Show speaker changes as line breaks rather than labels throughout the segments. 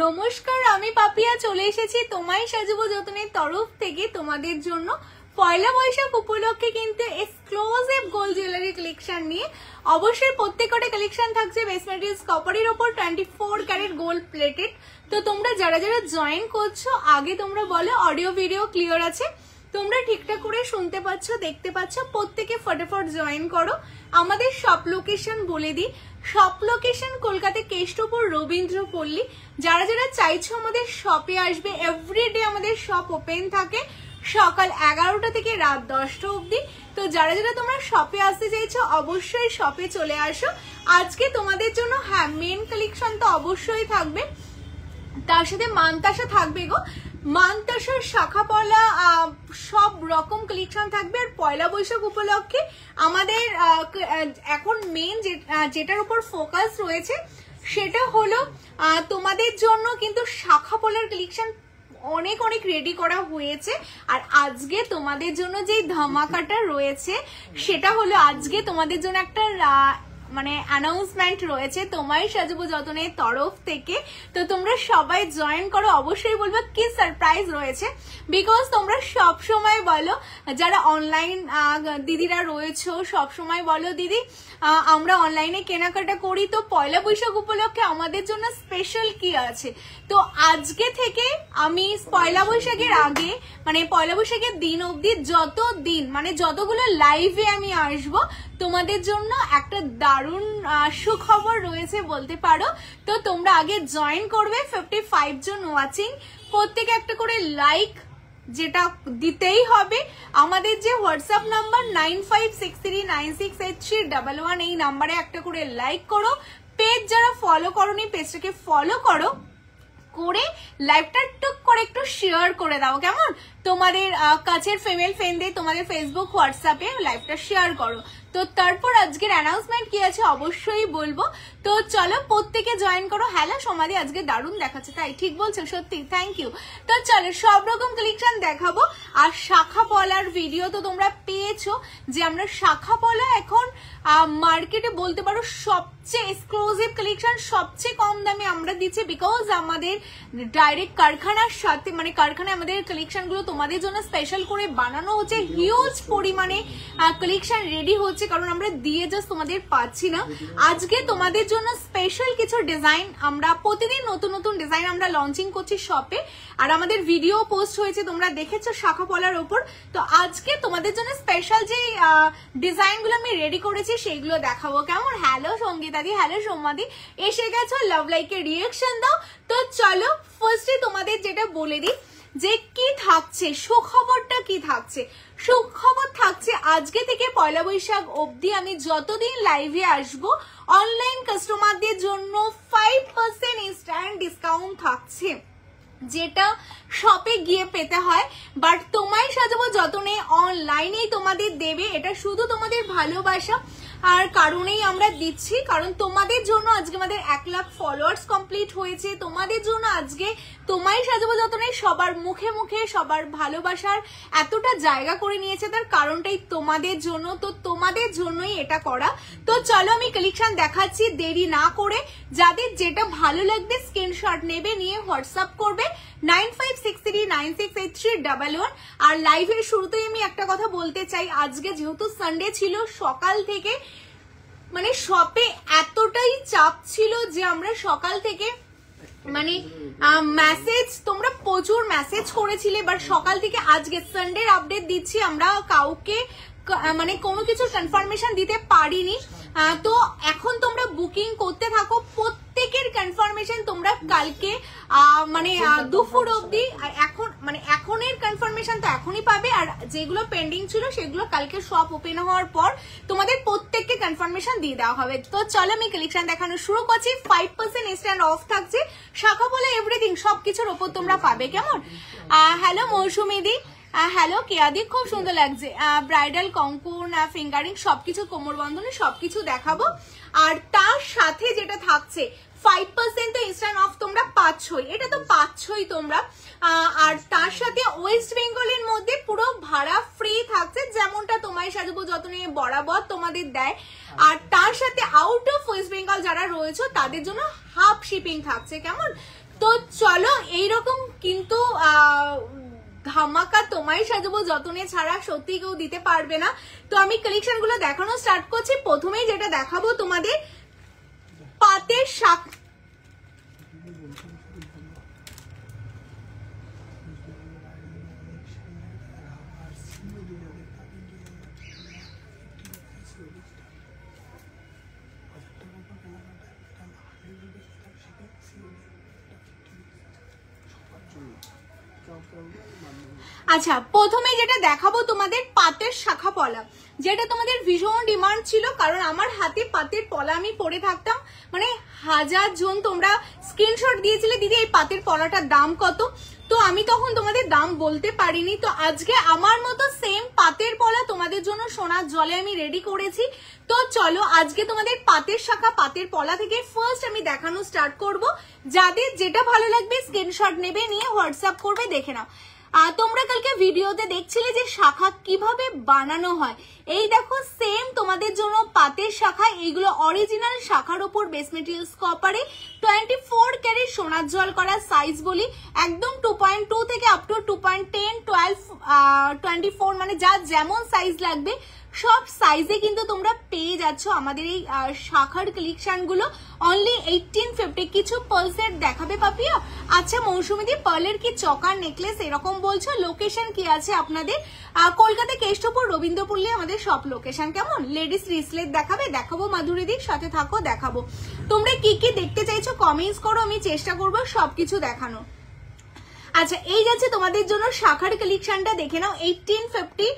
নমস্কার, আমি পাপিয়া চলে এসেছি তোমায় সাজাবো যতনের তরফ থেকে তোমাদের জন্য পয়লা বৈশাখ উপলক্ষে কিন্তু এক্সক্লুসিভ গোল্ড জুয়েলারি কালেকশন নিয়ে। অবশ্যই প্রত্যেকটা কালেকশন থাকছে বেস মেটেরিয়ালস কপারের উপর 24 ক্যারেট গোল্ড প্লেটেড। তো তোমরা যারা যারা জয়েন করছো আগে তোমরা বলো অডিও ভিডিও ক্লিয়ার আছে, তোমরা ঠিকঠাক করে শুনতে পাচ্ছ দেখতে পাচ্ছ, প্রত্যেকে ফটাফট জয়েন করো। আমাদের শপ লোকেশন বলে দিই, শপ লোকেশন কলকাতা কেষ্টপুর রবীন্দ্রপল্লী। যারা যারা চাইছো আমাদের শপে আসবে, এভরিডে আমাদের শপ ওপেন থাকে সকাল 11টা থেকে রাত 10টা অবধি। তো যারা যারা তোমরা শপে আসতে চাইছো অবশ্যই শপে চলে আসো। আজকে তোমাদের জন্য হ্যাঁ মেন কালেকশন তো অবশ্যই থাকবে, তার সাথে মানতাসা থাকবে গো, মানতাসার শাখা পলা সব রকম কালেকশন থাকবে। আর পয়লা বৈশাখ উপলক্ষে আমাদের এখন মেন যেটার উপর ফোকাস রয়েছে সেটা হলো তোমাদের জন্য কিন্তু শাখা পলার কালেকশন অনেক অনেক রেডি করা হয়েছে। আর আজকে তোমাদের জন্য যে ধামাকাটা রয়েছে সেটা হলো আজকে তোমাদের জন্য একটা মানে অ্যানাউন্সমেন্ট রয়েছে তোমায় সাজাবো যতনের তরফ থেকে। তো তোমরা সবাই জয়েন করো। অবশ্যই বলবো কি সারপ্রাইজ রয়েছে, বিকজ তোমরা সব সময় বলো যারা অনলাইন দিদিরা রয়েছো সব সময় বলো দিদি আমরা অনলাইনে কেনাকাটা করি, তো পয়লা বৈশাখ উপলক্ষে আমাদের জন্য স্পেশাল কি আছে। তো আজকে থেকে আমি পয়লা বৈশাখের আগে মানে পয়লা বৈশাখের দিন অবধি যত দিন মানে যতগুলো লাইভে আমি আসবো তোমাদের জন্য একটা দারুণ সুখবর রয়েছে বলতে পারো। তো তোমরা আগে জয়েন করবে, 55 জন ওয়াচিং, প্রত্যেকে একটা করে লাইক যেটা দিতেই হবে। আমাদের যে হোয়াটসঅ্যাপ নাম্বার 9563968311 এই নাম্বারে একটা করে লাইক করো। পেজ যারা ফলো করোনি পেজটাকে ফলো করো করে লাইভটা টুক করে একটু শেয়ার করে দাও, কেমন? তোমাদের কাছের ফিমেল ফ্রেন্ডদের তোমাদের ফেসবুক হোয়াটসঅ্যাপে লাইভটা শেয়ার করো। তো তারপর আজকের অ্যানাউন্সমেন্ট কি আছে অবশ্যই বলবো। তো চলো প্রত্যেকে জয়েন করো। হ্যালো সমাধি আজকে দারুণ দেখাচ্ছে, তাই ঠিক বলছো? সত্যি থ্যাংক ইউ। তো চলো সব রকম কালেকশন দেখাবো। আর শাখা পলার ভিডিও তো তোমরা পেয়েছো যে আমরা শাখা পলা এখন মার্কেটে বলতে পারো সবচেয়ে এক্সক্লুসিভ কালেকশন সবচেয়ে কম দামে আমরা দিচ্ছি, বিকজ আমাদের ডাইরেক্ট কারখানার সাথে মানে কারখানায় আমাদের কালেকশন গুলো তোমাদের জন্য স্পেশাল করে বানানো হচ্ছে। হিউজ পরিমাণে কালেকশন রেডি হচ্ছে, কারণ আমরা দিয়ে জাস্ট তোমাদের পাচ্ছি না। আজকে তোমাদের জন্য স্পেশাল কিছু ডিজাইন আমরা প্রতিদিন নতুন নতুন ডিজাইন আমরা লঞ্চিং করছি শপে, আর আমাদের ভিডিও পোস্ট হয়েছে তোমরা দেখেছো শাখা পলার ওপর। তো আজকে তোমাদের জন্য স্পেশাল যে ডিজাইন গুলো আমি রেডি করেছি সেগুলো দেখাবো, কেমন? হ্যালো সঙ্গীতাদি, হ্যালো সোমাদি, এসে গেছো, লাভ লাইকে রিয়েকশন দাও। তো চলো ফার্স্টে তোমাদের যেটা বলে দিই যে কি থাকছে, সুখবরটা কি থাকছে। সুখবর থাকছে আজকে থেকে পয়লা বৈশাখ অবধি আমি যতদিন লাইভে আসবো অনলাইন কাস্টমারদের জন্য 5% ইনস্ট্যান্ট ডিসকাউন্ট থাকছে, যেটা শপে গিয়ে পেতে হয়। বাট তোমায় সাজাবো যতনে অনলাইনেই তোমাদের দেবে, এটা শুধু তোমাদের ভালোবাসা আর কারণেই আমরা দিচ্ছি, কারণ তোমাদের জন্য আজকে আমাদের 1 লাখ ফলোয়ার্স কমপ্লিট হয়েছে। তোমাদের জন্য আজকে তোমায় সাজাবো যতনে সবার মুখে মুখে সবার ভালোবাসার এতটা জায়গা করে নিয়েছে, তার কারণটাই তোমাদের জন্য। তো তোমাদের জন্যই এটা করা। তো চলো আমি কালেকশন দেখাচ্ছি দেরি না করে। যাদের যেটা ভালো লাগবে স্ক্রিনশট নেবে, নিয়ে হোয়াটসঅ্যাপ করবে 9563968311। আর লাইভের শুরুতেই আমি একটা কথা বলতে চাই, আজকে যেহেতু সানডে ছিল সকাল থেকে মানে শপে এতটাই চাপ ছিল যে আমরা সকাল থেকে মানে মেসেজ তোমরা প্রচুর মেসেজ করেছিলে, বাট সকাল থেকে আজকে সানডের আপডেট দিচ্ছি, আমরা কাউকে মানে কোনো কিছু কনফার্মেশন দিতে পারিনি। তো এখন তোমরা বুকিং করতে থাকো, প্রত্যেকের কনফার্মেশন তোমরা কালকে মানে দুপুর অবধি এখন মানে এখনের কনফার্মেশন তো এখনই পাবে, আর যেগুলো পেন্ডিং ছিল সেগুলো কালকে শপ ওপেন হওয়ার পর তোমাদের প্রত্যেককে কনফার্মেশন দিয়ে দেওয়া হবে। তো চলো আমি কালেকশন দেখানো শুরু করছি। 5% ইনস্ট্যান্ট অফ থাকছে, শাখা পলা এভরিথিং সবকিছুর ওপর তোমরা পাবে, কেমন? হ্যালো মৌসুমি দি, হ্যালো কেয়াদি, খুব সুন্দর লাগছে। ব্রাইডাল কঙ্কন ফিঙ্গারিং সবকিছু কোমর বন্ধনে সবকিছু দেখাবো। আর তার সাথে যেটা থাকছে 5% তো ইনস্ট্যান্ট অফ তোমরা পাচ্ছই, এটা তো পাচ্ছই তোমরা। আর তার সাথে ওয়েস্ট বেঙ্গলের মধ্যে পুরো ভাড়া ফ্রি থাকছে, যেমনটা তোমায় সাজাবো যতনে বরাবর তোমাদের দেয়। আর তার সাথে আউট অফ ওয়েস্ট বেঙ্গল যারা রয়েছে তাদের জন্য হাফ শিপিং থাকছে, কেমন? তো চলো এইরকম কিন্তু ধামাকা তোমায় সাজাবো যতনে ছাড়া সত্যি কেউ দিতে পারবে না। তো আমি কালেকশন গুলো দেখানো স্টার্ট করছি। প্রথমেই যেটা দেখাবো তোমাদের পাতের শাক, আচ্ছা প্রথমে যেটা দেখাবো তোমাদের পাতের শাখা পলা, যেটা তোমাদের ভীষণ ডিমান্ড ছিল, কারণ আমার হাতে পাতের পলা আমি পরে থাকতাম, মানে হাজার জন তোমরা স্ক্রিনশট দিয়েছিলে দিদি এই পাতের পলাটার দাম কত, তো আমি তখন তোমাদের দাম বলতে পারিনি। তো আজকে আমার মতো সেম পাতের পলা তোমাদের জন্য সোনার জলে আমি রেডি করেছি। তো চলো আজকে তোমাদের পাতের শাখা পাতের পলা থেকে ফার্স্ট আমি দেখানো স্টার্ট করব। যাদের যেটা ভালো লাগবে স্ক্রিনশট নেবে, নিয়ে হোয়াটসঅ্যাপ করবে, দেখে নাও। তোমরা কালকে ভিডিওতে দেখছিলে যে শাখা কিভাবে বানানো হয়, এই দেখো সেম তোমাদের জন্য পাতের শাখা, এইগুলো অরিজিনাল শাখার উপর বেস মেটেরিয়ালস কপারে 24 ক্যারেট সোনার জল করা সাইজ বলি, একদম 2.2 থেকে আপ টু 2.10 12 24 মানে যা যেমন সাইজ লাগবে সব সাইজে কিন্তু তোমরা পেয়ে যাচ্ছ আমাদের এই শাখার কালেকশন গুলো অনলি 1850। কিছু পার্লসের দেখাবে পাপিয়া? আচ্ছা মৌসুমীদি, পার্লের কি চকার নেকলেস এরকম বলছো? লোকেশন কি আছে আপনাদের? কলকাতা কেষ্টপুর রবীন্দ্রপল্লী আমাদের সব লোকেশন। কেমন লেডিস রিসলেট দেখাবে? দেখাবো মাধুরীদির সাথে থাকো, দেখাবো। তোমরা কি কি দেখতে চাইছো কমেন্টস করো, আমি চেষ্টা করবো সবকিছু দেখানো। আচ্ছা এই যাচ্ছে তোমাদের জন্য শাখার কালেকশনটা, দেখে নাও 1850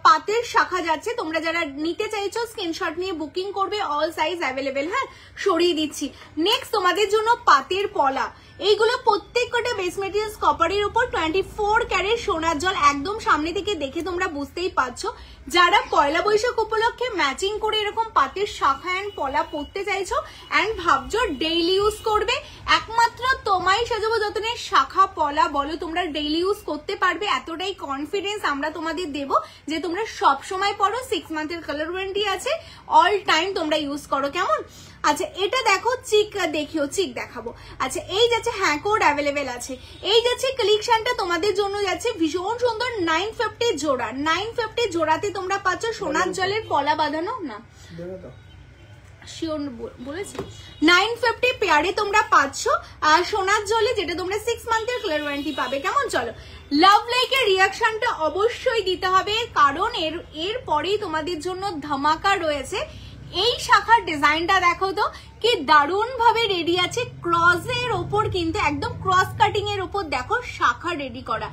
পাতের শাখা যাচ্ছে। তোমরা যারা নিতে চাইছো স্ক্রিনশট নিয়ে বুকিং করবে, অল সাইজ অ্যাভেলেবেল। হ্যাঁ সরিয়ে দিচ্ছি। নেক্সট তোমাদের জন্য পাতের পলা, এইগুলো প্রত্যেকটা বেস মেটেরিয়ালস কপারের উপর 24 ক্যারেট সোনার জল, একদম সামনে থেকে দেখে তোমরা বুঝতেই পারছো। যারা পয়লা বৈশাখ উপলক্ষে ম্যাচিং করে এরকম পাতের শাখা এন্ড পলা পরতে চাইছো এন্ড ভাবছো ডেইলি ইউজ করবে, একমাত্র তোমায় সাজাবো যতনের শাখা পলা বলো তোমরা ডেইলি ইউজ করতে পারবে, এতটাই কনফিডেন্স আমরা তোমাদের দেব যে তোমরা সব সময় পরো, 6 মান্থের কালার ওয়ারেন্টি আছে, অল টাইম তোমরা ইউজ করো। কেমন? আচ্ছা এটা দেখো চিক, দেখিও চিক দেখাবো। আচ্ছা এই যাচ্ছে হ্যাঁ কোড অ্যাভেলেবেল আছে। এই যাচ্ছে কালেকশনটা তোমাদের জন্য যাচ্ছে ভীষণ সুন্দর 950 জোড়া, 950 জোড়াতে তোমরা পাচ্ছ সোনার জলের পলা বাঁধানো, না শিওর বলেছি 950 পেয়ারে তোমরা পাচ্ছ সোনার জলে, যেটা তোমরা 6 মান্থের কালার ওয়ারেন্টি পাবে। কেমন? চলো লাভ লাইকের রিয়াকশনটা অবশ্যই দিতে হবে, কারণ এর পরেই তোমাদের জন্য ধামাকা রয়েছে। এই শাখার ডিজাইনটা দেখো তো কি দারুণ ভাবে রেডি আছে, ক্রসের ওপর কিন্তু একদম ক্রস কাটিং এর ওপর দেখো শাখা রেডি করা,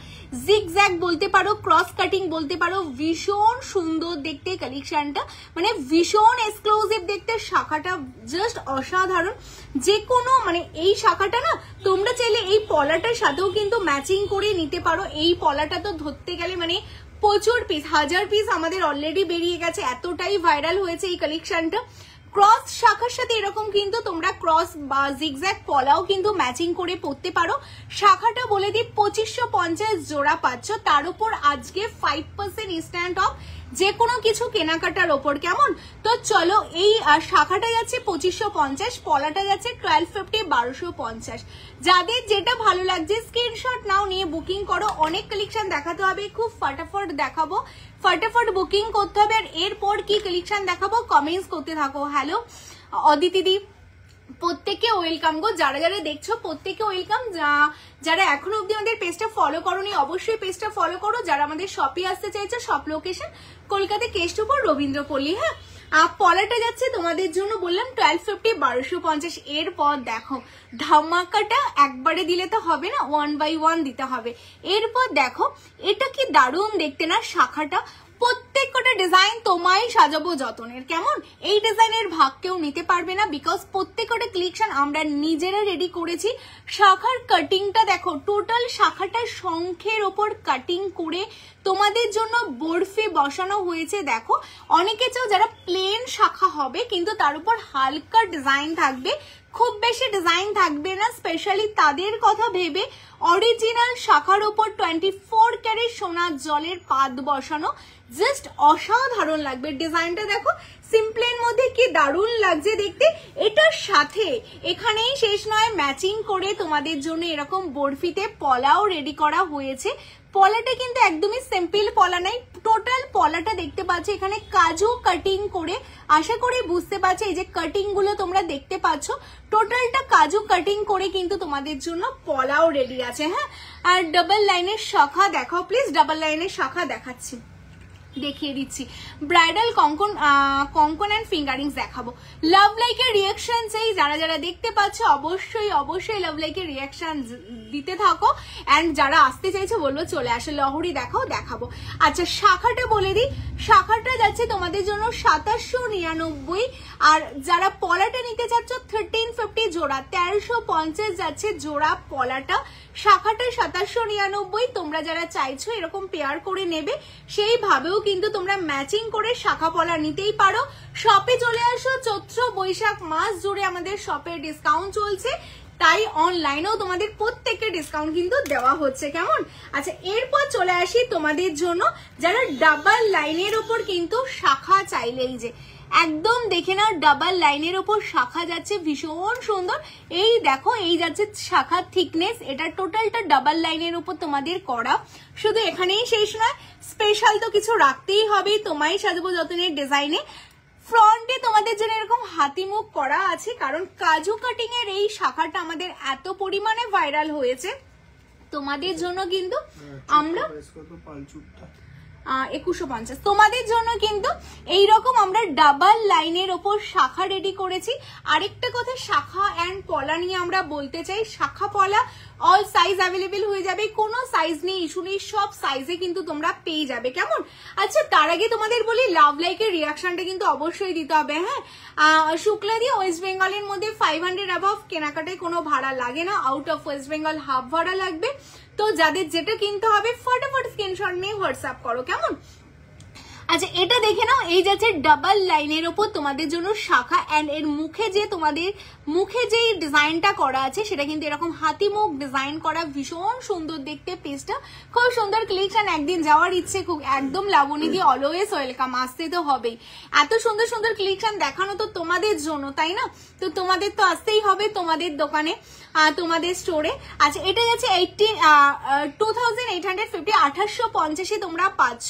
জিগজ্যাগ বলতে পারো, ক্রস কাটিং বলতে পারো, ভীষণ সুন্দর দেখতে কালেকশনটা, মানে ভীষণ এক্সক্লুসিভ দেখতে, শাখাটা জাস্ট অসাধারণ। যে কোনো মানে এই শাখাটা না তোমরা চাইলে এই পলাটার সাথেও কিন্তু ম্যাচিং করে নিতে পারো। এই পলাটা তো ধরতে গেলে মানে প্রচুর পিস, 1000 পিস আমাদের অলরেডি বেরিয়ে গেছে, এতটাই ভাইরাল হয়েছে এই কালেকশনটা। ক্রস শাখার সাথে এরকম কিন্তু তোমরা ক্রস বা জিগজ্যাগ পলাও কিন্তু ম্যাচিং করে পরতে পারো। শাখাটা বলে দিই 2550 জোড়া পাচ্ছ, তার উপর আজকে 5% ইনস্ট্যান্ট অফ যে কোনো কিছু কেনাকাটার ওপর। কেমন? তো চলো এই শাখাটা যাচ্ছে 2550, পলাটা যাচ্ছে 1250 1250। যাদের যেটা ভালো লাগছে স্ক্রিনশট নাও, নিয়ে বুকিং করো। অনেক কালেকশন দেখাতে হবে, খুব ফটাফট দেখাবো, ফটাফট বুকিং করতে হবে। আর এরপর কি কালেকশন দেখাবো কমেন্টস করতে থাকো। হ্যালো অদিতিদি, প্রত্যেকে ওয়েলকাম গো, যারা যারা দেখছো প্রত্যেকে ওয়েলকাম। যারা এখনো অব্দি আমাদের পেজটা ফলো করোনি অবশ্যই পেজটা ফলো করো। যারা আমাদের শপে আসতে চাইছো, শপ লোকেশন কলকাতা কেষ্টপুর রবীন্দ্রপল্লী। হ্যাঁ পলাটা যাচ্ছে তোমাদের জন্য বললাম 1250 1250। এরপর দেখো ধামাকাটা একবারে দিলে তো হবে না, 1 বাই 1 দিতে হবে। এরপর দেখো এটা কি দারুণ দেখতে না শাখাটা, প্রত্যেকটা ডিজাইন তোমায় সাজাবো যতনের। কেমন? এই ডিজাইনের ভাগ কেউ নিতে পারবে না, বিকজ প্রত্যেকটা কালেকশন আমরা নিজেরা রেডি করেছি। শাখার কাটিংটা দেখো, টোটাল শাখাটা শঙ্খের ওপর কাটিং করে তোমাদের জন্য বরফি বসানো হয়েছে। দেখো অনেকে চাও যারা প্লেন শাখা হবে কিন্তু তার উপর হালকা ডিজাইন থাকবে, খুব বেশি ডিজাইন থাকবে না, স্পেশালি তাদের কথা ভেবে অরিজিনাল শাখার উপর 24 ক্যারেট সোনার জলের পাত বসানো, জাস্ট অসাধারণ লাগবে। ডিজাইনটা দেখো সিম্পলের মধ্যে কি দারুণ লাগছে দেখতে। এটার সাথে এখানেই শেষ নয়, ম্যাচিং করে তোমাদের জন্য এরকম বরফিতে পলাও রেডি করা হয়েছে। পলাটা কিন্তু একদমই সিম্পল পলা নাই, টোটাল পলাটা দেখতে পাচ্ছ এখানে কাজু কাটিং করে, আশা করি বুঝতে পারছো এই যে কাটিং গুলো তোমরা দেখতে পাচ্ছ, টোটালটা কাজু কাটিং করে কিন্তু তোমাদের জন্য পলাও রেডি আছে। হ্যাঁ, আর ডাবল লাইনের শাখা দেখাও প্লিজ, ডাবল লাইনের শাখা দেখাচ্ছি, দেখিয়ে দিচ্ছি। ব্রাইডাল কঙ্কন এন্ড ফিঙ্গারিংস দেখাবো। লাভ লাইকের রিয়াকশন চাই, যারা যারা দেখতে পাচ্ছ অবশ্যই অবশ্যই লাভ লাইকের রিয়াকশন দিতে থাকো, এন্ড যারা আসতে চাইছে বলবো চলে আসে। লহরি দেখাবো। আচ্ছা শাখাটা বলে দিই, শাখাটা যাচ্ছে তোমাদের জন্য 2799, আর যারা পলাটা নিতে চাচ্ছ 1350 জোড়া, 1350 যাচ্ছে জোড়া পলাটা। শাখাটা 2799, তোমরা যারা চাইছো এরকম পেয়ার করে নেবে সেইভাবেও কিন্তু তোমরা ম্যাচিং করে শাখা পলা নিতেই পারো। শপে চলে আসো, চৈত্র বৈশাখ মাস জুড়ে আমাদের শপে ডিসকাউন্ট চলছে, তাই অনলাইনেও তোমাদের প্রত্যেককে ডিসকাউন্ট কিন্তু দেওয়া হচ্ছে। কেমন? আচ্ছা এরপর চলে আসি তোমাদের জন্য যারা ডাবল লাইনের ওপর কিন্তু শাখা চাইলেই যে একদম দেখে নাও, ডাবল লাইনের ওপর শাখা যাচ্ছে ভীষণ সুন্দর। এই দেখো এই যাচ্ছে শাখার থিকনেস, এটা টোটালটা ডাবল লাইনের উপর তোমাদের করা। শুধু এখানেই শেষ নয়, স্পেশাল তো কিছু রাখতেই হবে তোমায় সাজাবো যতনের ডিজাইনে। ফ্রন্টে তোমাদের জন্য এরকম হাতিমুখ করা আছে, কারণ কাজু কাটিং এর এই শাখাটা আমাদের এত পরিমাণে ভাইরাল হয়েছে, তোমাদের জন্য কিন্তু আমরা 2150 তোমাদের জন্য কিন্তু এইরকম আমরা ডাবল লাইনের ওপর শাখা রেডি করেছি। আরেকটা কথা শাখা এন্ড পলা নিয়ে আমরা বলতে চাই, শাখা পলা অল সাইজ অ্যাভেলেবেল হয়ে যাবে, কোনো সাইজ নেই ইস্যু নেই, সব সাইজে কিন্তু তোমরা পেয়ে যাবে। কেমন? আচ্ছা তার আগে তোমাদের বলি লাভ লাইকের রিয়াকশনটা কিন্তু অবশ্যই দিতে হবে। হ্যাঁ, শুক্লা দিয়ে ওয়েস্ট বেঙ্গলের মধ্যে 500 অ্যাবভ কেনাকাটায় কোনো ভাড়া লাগে না, out of West Bengal half ভাড়া লাগবে। তো যাদের যেটা কিনতে হবে ফটাফট স্ক্রিনশট নিয়ে হোয়াটসঅ্যাপ করো। কেমন? আচ্ছা এটা দেখে নাও, এই যাচ্ছে ডাবল লাইনের ওপর তোমাদের জন্য শাখা, এন্ড এর মুখে যে তোমাদের মুখে যে ডিজাইনটা করা আছে সেটা কিন্তু এরকম হাতি মুখ ডিজাইন করা, ভীষণ সুন্দর দেখতে। পেজটা খুব সুন্দর কালেকশন, একদিন যাওয়ার ইচ্ছে খুব, একদম লাবণী দিয়ে অলওয়েজ ওয়েলকাম, আসতে তো হবেই। এত সুন্দর সুন্দর কালেকশন দেখানো তো তোমাদের জন্য, তাই না? তো তোমাদের তো আসতেই হবে তোমাদের দোকানে, তোমাদের স্টোরে। আচ্ছা এটা যাচ্ছে 2850, 2850 তোমরা পাচ্ছ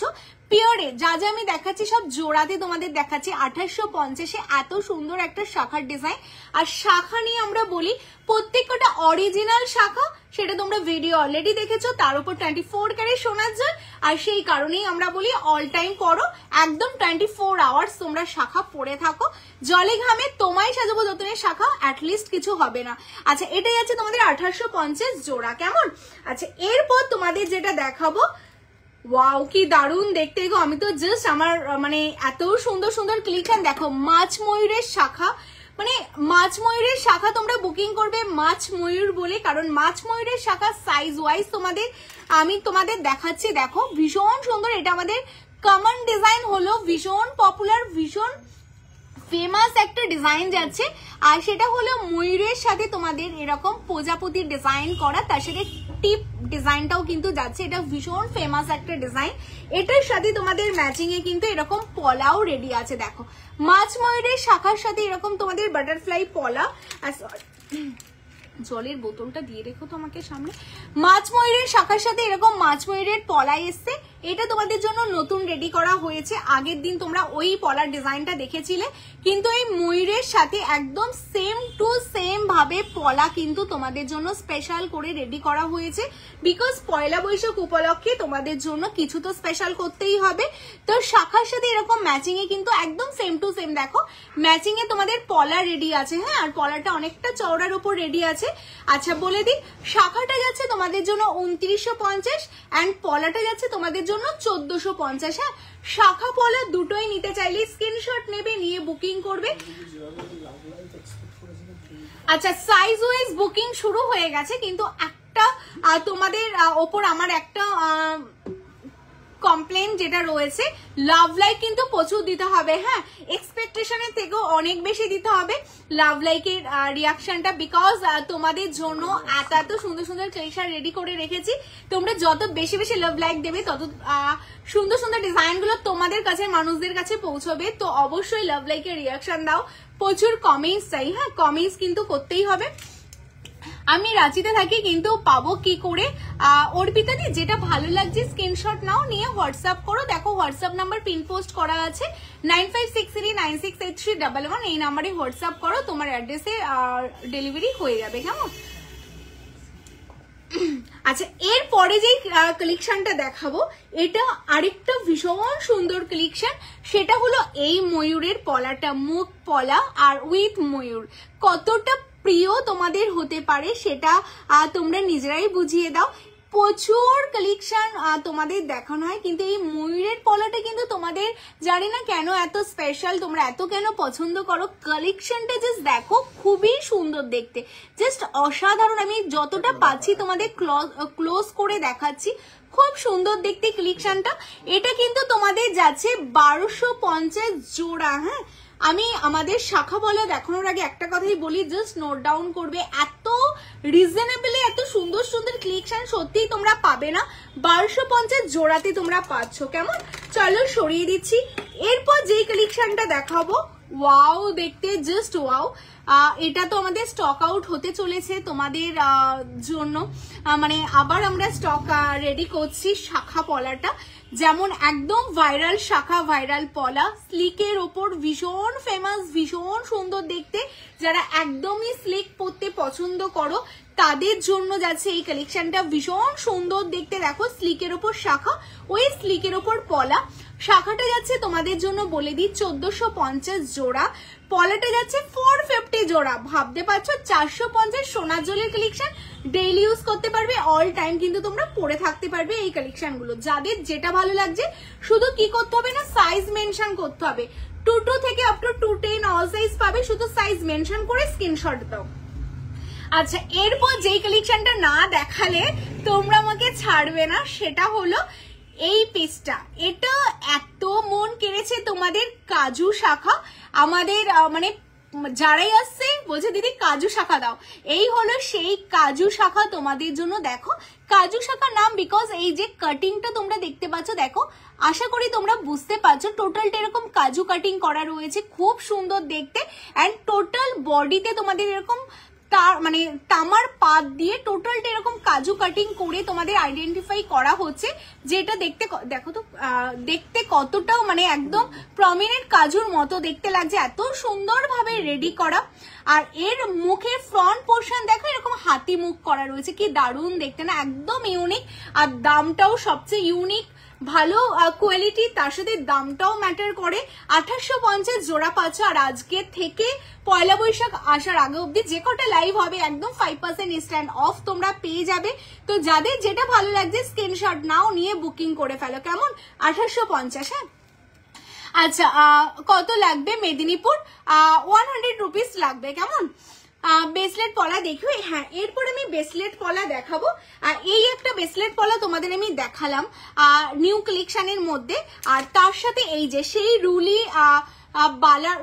পিওরে। যা যা আমি দেখাচ্ছি সব জোড়াতে তোমাদের দেখাচ্ছি 2850। এত সুন্দর একটা শাখার ডিজাইন। আর শাখা নিয়ে আমরা বলি প্রত্যেকটা অরিজিনাল শাখা, সেটা তোমরা ভিডিও অলরেডি দেখেছো, তার উপর 24 ক্যারেট সোনার জল, আর সেই কারণেই আমরা বলি অল টাইম পরো, একদম 24 আওয়ার্স তোমরা শাখা পরে থাকো, জলে ঘামে তোমায় সাজাবো যতনের শাখা অ্যাটলিস্ট কিছু হবে না। আচ্ছা এটা যাচ্ছে তোমাদের 2850 জোড়া। কেমন? আচ্ছা এরপর তোমাদের যেটা দেখাবো, ওয়াও কি দারুণ দেখতে গো, আমি তো জাস্ট আমার মানে এত সুন্দর সুন্দর কালেকশন দেখো। মাছ ময়ূরের শাখা, মানে মাছ ময়ূরের শাখা তোমরা বুকিং করবে মাছ ময়ূর বলে, কারণ মাছ ময়ূরের শাখা সাইজ ওয়াইজ আমি তোমাদের দেখাচ্ছি। দেখো ভীষণ সুন্দর, এটা আমাদের কমন ডিজাইন হলো, ভীষণ পপুলার ভীষণ ফেমাস একটা ডিজাইন যাচ্ছে, আর সেটা হলো ময়ূরের সাথে তোমাদের এরকম প্রজাপতি ডিজাইন করা, তার সাথে টিপ ডিজাইনটাও কিন্তু যাচ্ছে। এটা ভীষণ ফেমাস একটা ডিজাইন, এটার সাথে তোমাদের ম্যাচিং এ কিন্তু এরকম পলাও রেডি আছে। দেখো মাছ ময়ূরের শাখার সাথে এরকম তোমাদের বাটারফ্লাই পলা, আর জলের বোতলটা দিয়ে রেখো তো আমাকে সামনে। মাছ ময়ূরের শাখার সাথে এরকম মাছ ময়ূরের পলা এসছে, এটা তোমাদের জন্য নতুন রেডি করা হয়েছে। আগের দিন তোমরা ওই পলার ডিজাইনটা দেখেছিলে, কিন্তু এই ময়ূরের সাথে একদম সেম টু সেম ভাবে পলা কিন্তু তোমাদের জন্য স্পেশাল করে রেডি করা হয়েছে, বিকজ পয়লা বৈশাখ উপলক্ষে তোমাদের জন্য কিছু তো স্পেশাল করতেই হবে। তো শাখার সাথে এরকম ম্যাচিং এ কিন্তু একদম সেম টু সেম দেখো ম্যাচিং এ তোমাদের পলা রেডি আছে। হ্যাঁ, আর পলাটা অনেকটা চওড়ার উপর রেডি আছে। আচ্ছা বলে দিই, শাখাটা যাচ্ছে তোমাদের জন্য 2950 এন্ড পলাটা যাচ্ছে তোমাদের জন্য 1450। হ্যাঁ, শাখা পলা দুটোই নিতে চাইলে স্ক্রিনশট নেবে, নিয়ে বুকিং করবে। আচ্ছা সাইজ ওয়াইজ বুকিং শুরু হয়ে গেছে, কিন্তু একটা তোমাদের ওপর আমার একটা কমপ্লেন যেটা রয়েছে, লাভ লাইক কিন্তু প্রচুর দিতে হবে, হ্যাঁ, এক্সপেকটেশনের থেকেও অনেক বেশি দিতে হবে লাভ লাইকের রিয়াকশনটা, বিকজ তোমাদের জন্য এত এত সুন্দর সুন্দর কালেকশন রেডি করে রেখেছি। তোমরা যত বেশি বেশি লাভ লাইক দেবে তত সুন্দর সুন্দর ডিজাইন গুলো তোমাদের কাছে মানুষদের কাছে পৌঁছবে। তো অবশ্যই লাভ লাইকের রিয়াকশন দাও, প্রচুর কমেন্টস চাই, হ্যাঁ, কমেন্টস কিন্তু করতেই হবে। আমি রাঁচিতে থাকি কিন্তু পাবো কি করে? অর্পিতাদি যেটা ভালো লাগছে স্ক্রিনশট নাও, নিয়ে হোয়াটসঅ্যাপ করো। দেখো হোয়াটসঅ্যাপ নাম্বার পিন পোস্ট করা আছে 9563968311, এই নাম্বারে হোয়াটসঅ্যাপ করো, তোমার অ্যাড্রেসে ডেলিভারি হয়ে যাবে, কেমন? আচ্ছা, এরপরে যে কালেকশনটা দেখাবো এটা আরেকটা ভীষণ সুন্দর কালেকশন, সেটা হলো এই ময়ূরের পলাটা, মুখ পলা আর উইথ ময়ূর। কতটা প্রিয় তোমাদের হতে পারে সেটা তোমরা নিজেরাই বুঝিয়ে দাও। প্রচুর কালেকশন তোমাদের দেখানো হয়, কিন্তু এই ময়ূরের পলাটা কিন্তু তোমাদের জানি না কেন এত স্পেশাল, তোমরা এত কেন পছন্দ করো। কালেকশনটা জাস্ট দেখো, খুবই সুন্দর দেখতে, জাস্ট অসাধারণ। আমি যতটা পাচ্ছি তোমাদের ক্লোজ করে দেখাচ্ছি, খুব সুন্দর দেখতে কালেকশনটা। এটা কিন্তু তোমাদের যাচ্ছে 1250 জোড়া, হ্যাঁ। আমি আমাদের শাখা পলা দেখানোর আগে একটা কথাই বলি, জাস্ট নোট ডাউন করবে, এত রিজনেবলি এত সুন্দর সুন্দর কালেকশন সত্যিই তোমরা পাবে না, 1250 জোড়াতে তোমরা পাচ্ছ, কেমন? চলো সরিয়ে দিচ্ছি। এরপর যেই কালেকশনটা দেখাবো, ওয়াও দেখতে, জাস্ট ওয়াও। এটা তো আমাদের স্টক আউট হতে চলেছে তোমাদের জন্য, মানে আবার আমরা স্টক রেডি করছি শাখা পলাটা, যেমন একদম ভাইরাল শাখা, ভাইরাল পলা, স্লিকের ওপর ভীষণ ফেমাস, ভীষণ সুন্দর দেখতে। যারা একদমই স্লিক পরতে পছন্দ করো তাদের জন্য যাচ্ছে এই কালেকশনটা, ভীষণ সুন্দর দেখতে। দেখো স্লিকের ওপর শাখা, ওই স্লিকের ওপর পলা। শাখাটা যাচ্ছে তোমাদের জন্য বলে দিই 1450 জোড়া, পলাটা যাচ্ছে 450 জোড়া। ভাবতে পারছো 450 সোনার জলের কালেকশন, ডেইলি ইউজ করতে পারবে, অল টাইম কিন্তু তোমরা পরে থাকতে পারবে এই কালেকশন গুলো। যাদের যেটা ভালো লাগছে শুধু কি করতে হবে না, সাইজ মেনশন করতে হবে, 22 থেকে আপ টু 210 অল সাইজ পাবে, শুধু সাইজ মেনশন করে স্ক্রিনশট দাও। আচ্ছা, এরপর যেই কালেকশনটা না দেখালে তোমরা আমাকে ছাড়বে না, সেটা হলো এই পিসটা। এটা এত মন কেড়েছে তোমাদের কাজু শাখা, আমাদের মানে যারাই আসছে বলছে দিদি কাজু শাখা দাও, এই হলো সেই কাজু শাখা তোমাদের জন্য। দেখো কাজু শাখা নাম বিকজ এই যে কাটিংটা তোমরা দেখতে পাচ্ছ, দেখো আশা করি তোমরা বুঝতে পারছো, টোটালটা এরকম কাজু কাটিং করা রয়েছে, খুব সুন্দর দেখতে। অ্যান্ড টোটাল বডিতে তোমাদের এরকম মানে তামার পাত দিয়ে টোটালটা এরকম কাজু কাটিং করে তোমাদের আইডেন্টিফাই করা হচ্ছে, যেটা দেখতে দেখো তো দেখতে কতটাও মানে একদম প্রমিনেন্ট কাজুর মতো দেখতে লাগছে, এত সুন্দরভাবে রেডি করা। আর এর মুখের ফ্রন্ট পোর্শন দেখো এরকম হাতি মুখ করা রয়েছে, কি দারুণ দেখতে না, একদম ইউনিক। আর দামটাও সবচেয়ে ইউনিক, ভালো কোয়ালিটি, তার সাথে দামটাও ম্যাটার করে। 2850 জোড়া পাচ্ছ। আর আজকে থেকে পয়লা বৈশাখ আসার আগে অব্দি যে কটা লাইভ হবে একদম 5% ইনস্ট্যান্ট অফ তোমরা পেয়ে যাবে। তো যাদের যেটা ভালো লাগছে স্ক্রিনশট নাও, নিয়ে বুকিং করে ফেলো, কেমন? 2850, হ্যাঁ। আচ্ছা, কত লাগবে? মেদিনীপুর 100 রুপিস লাগবে, কেমন? ব্রেসলেট পলা দেখো, হ্যাঁ। এরপর আমি ব্রেসলেট পলা দেখাবো। এই একটা ব্রেসলেট পলা তোমাদের আমি দেখালাম নিউ কালেকশনের মধ্যে। আর তার সাথে এই যে সেই রুলি বালার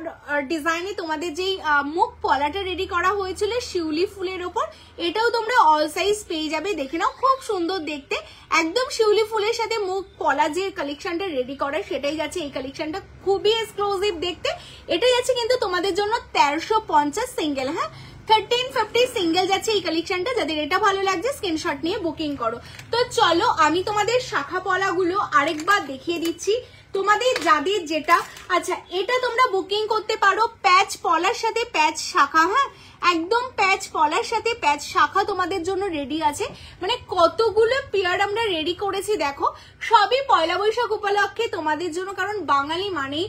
ডিজাইনে তোমাদের যেই মুখ পলাটা রেডি করা হয়েছিল শিউলি ফুলের ওপর, এটাও তোমরা অল সাইজ পেয়ে যাবে। দেখে নাও, খুব সুন্দর দেখতে, একদম শিউলি ফুলের সাথে মুখ পলা যে কালেকশনটা রেডি করা সেটাই যাচ্ছে এই কালেকশনটা, খুবই এক্সক্লুসিভ দেখতে। এটা যাচ্ছে কিন্তু তোমাদের জন্য 1350 সিঙ্গেল, হ্যাঁ। 1350 সিঙ্গেল যাচ্ছে এই কালেকশনটা। যাদের এটা ভালো লাগছে স্ক্রিনশট নিয়ে বুকিং করো। তো চলো আমি তোমাদের শাখা পলাগুলো আরেকবার দেখিয়ে দিচ্ছি তোমাদের যাদের যেটা। আচ্ছা, এটা তোমরা বুকিং করতে পারো প্যাচ পলার সাথে প্যাচ শাখা, হ্যাঁ, একদম প্যাচ পলার সাথে প্যাচ শাখা তোমাদের জন্য রেডি আছে। মানে কতগুলো পেয়ার আমরা রেডি করেছি দেখো, সবই পয়লা বৈশাখ উপলক্ষে তোমাদের জন্য, কারণ বাঙালি মানেই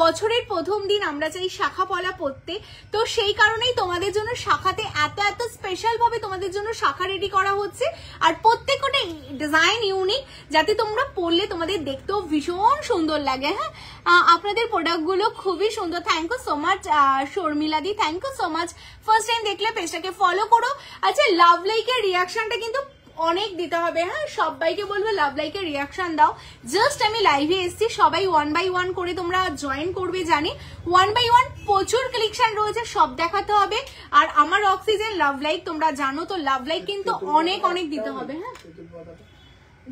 বছরের প্রথম দিন আমরা চাই শাখা পলা পরতে। তো সেই কারণেই তোমাদের জন্য শাখাতে এত এত স্পেশাল ভাবে তোমাদের জন্য শাখা রেডি করা হচ্ছে। আর প্রত্যেকটা ডিজাইন ইউনিক, যাতে তোমরা পরলে তোমাদের দেখতেও ভীষণ সুন্দর লাগে, হ্যাঁ। আপনাদের প্রোডাক্টগুলো খুবই সুন্দর। থ্যাংক ইউ সো মাচ শর্মিলাদি, thank you so much. First time দেখলে পেজটাকে ফলো করো। আচ্ছা, লাভ লাইকের রিয়াকশনটা কিন্তু অনেক দিতে হবে। হ্যাঁ, সবাইকে বলবো লাভ লাইকে রিয়াকশন দাও। জাস্ট আমি লাইভে এসছি, সবাই 1 বাই 1 করে তোমরা জয়েন করবে জানি। 1 বাই 1 প্রচুর কালেকশন রয়েছে, সব দেখাতে হবে। আর আমার অক্সিজেন লাভ লাইক তোমরা জানো তো, লাভ লাইক কিন্তু অনেক অনেক দিতে হবে। হ্যাঁ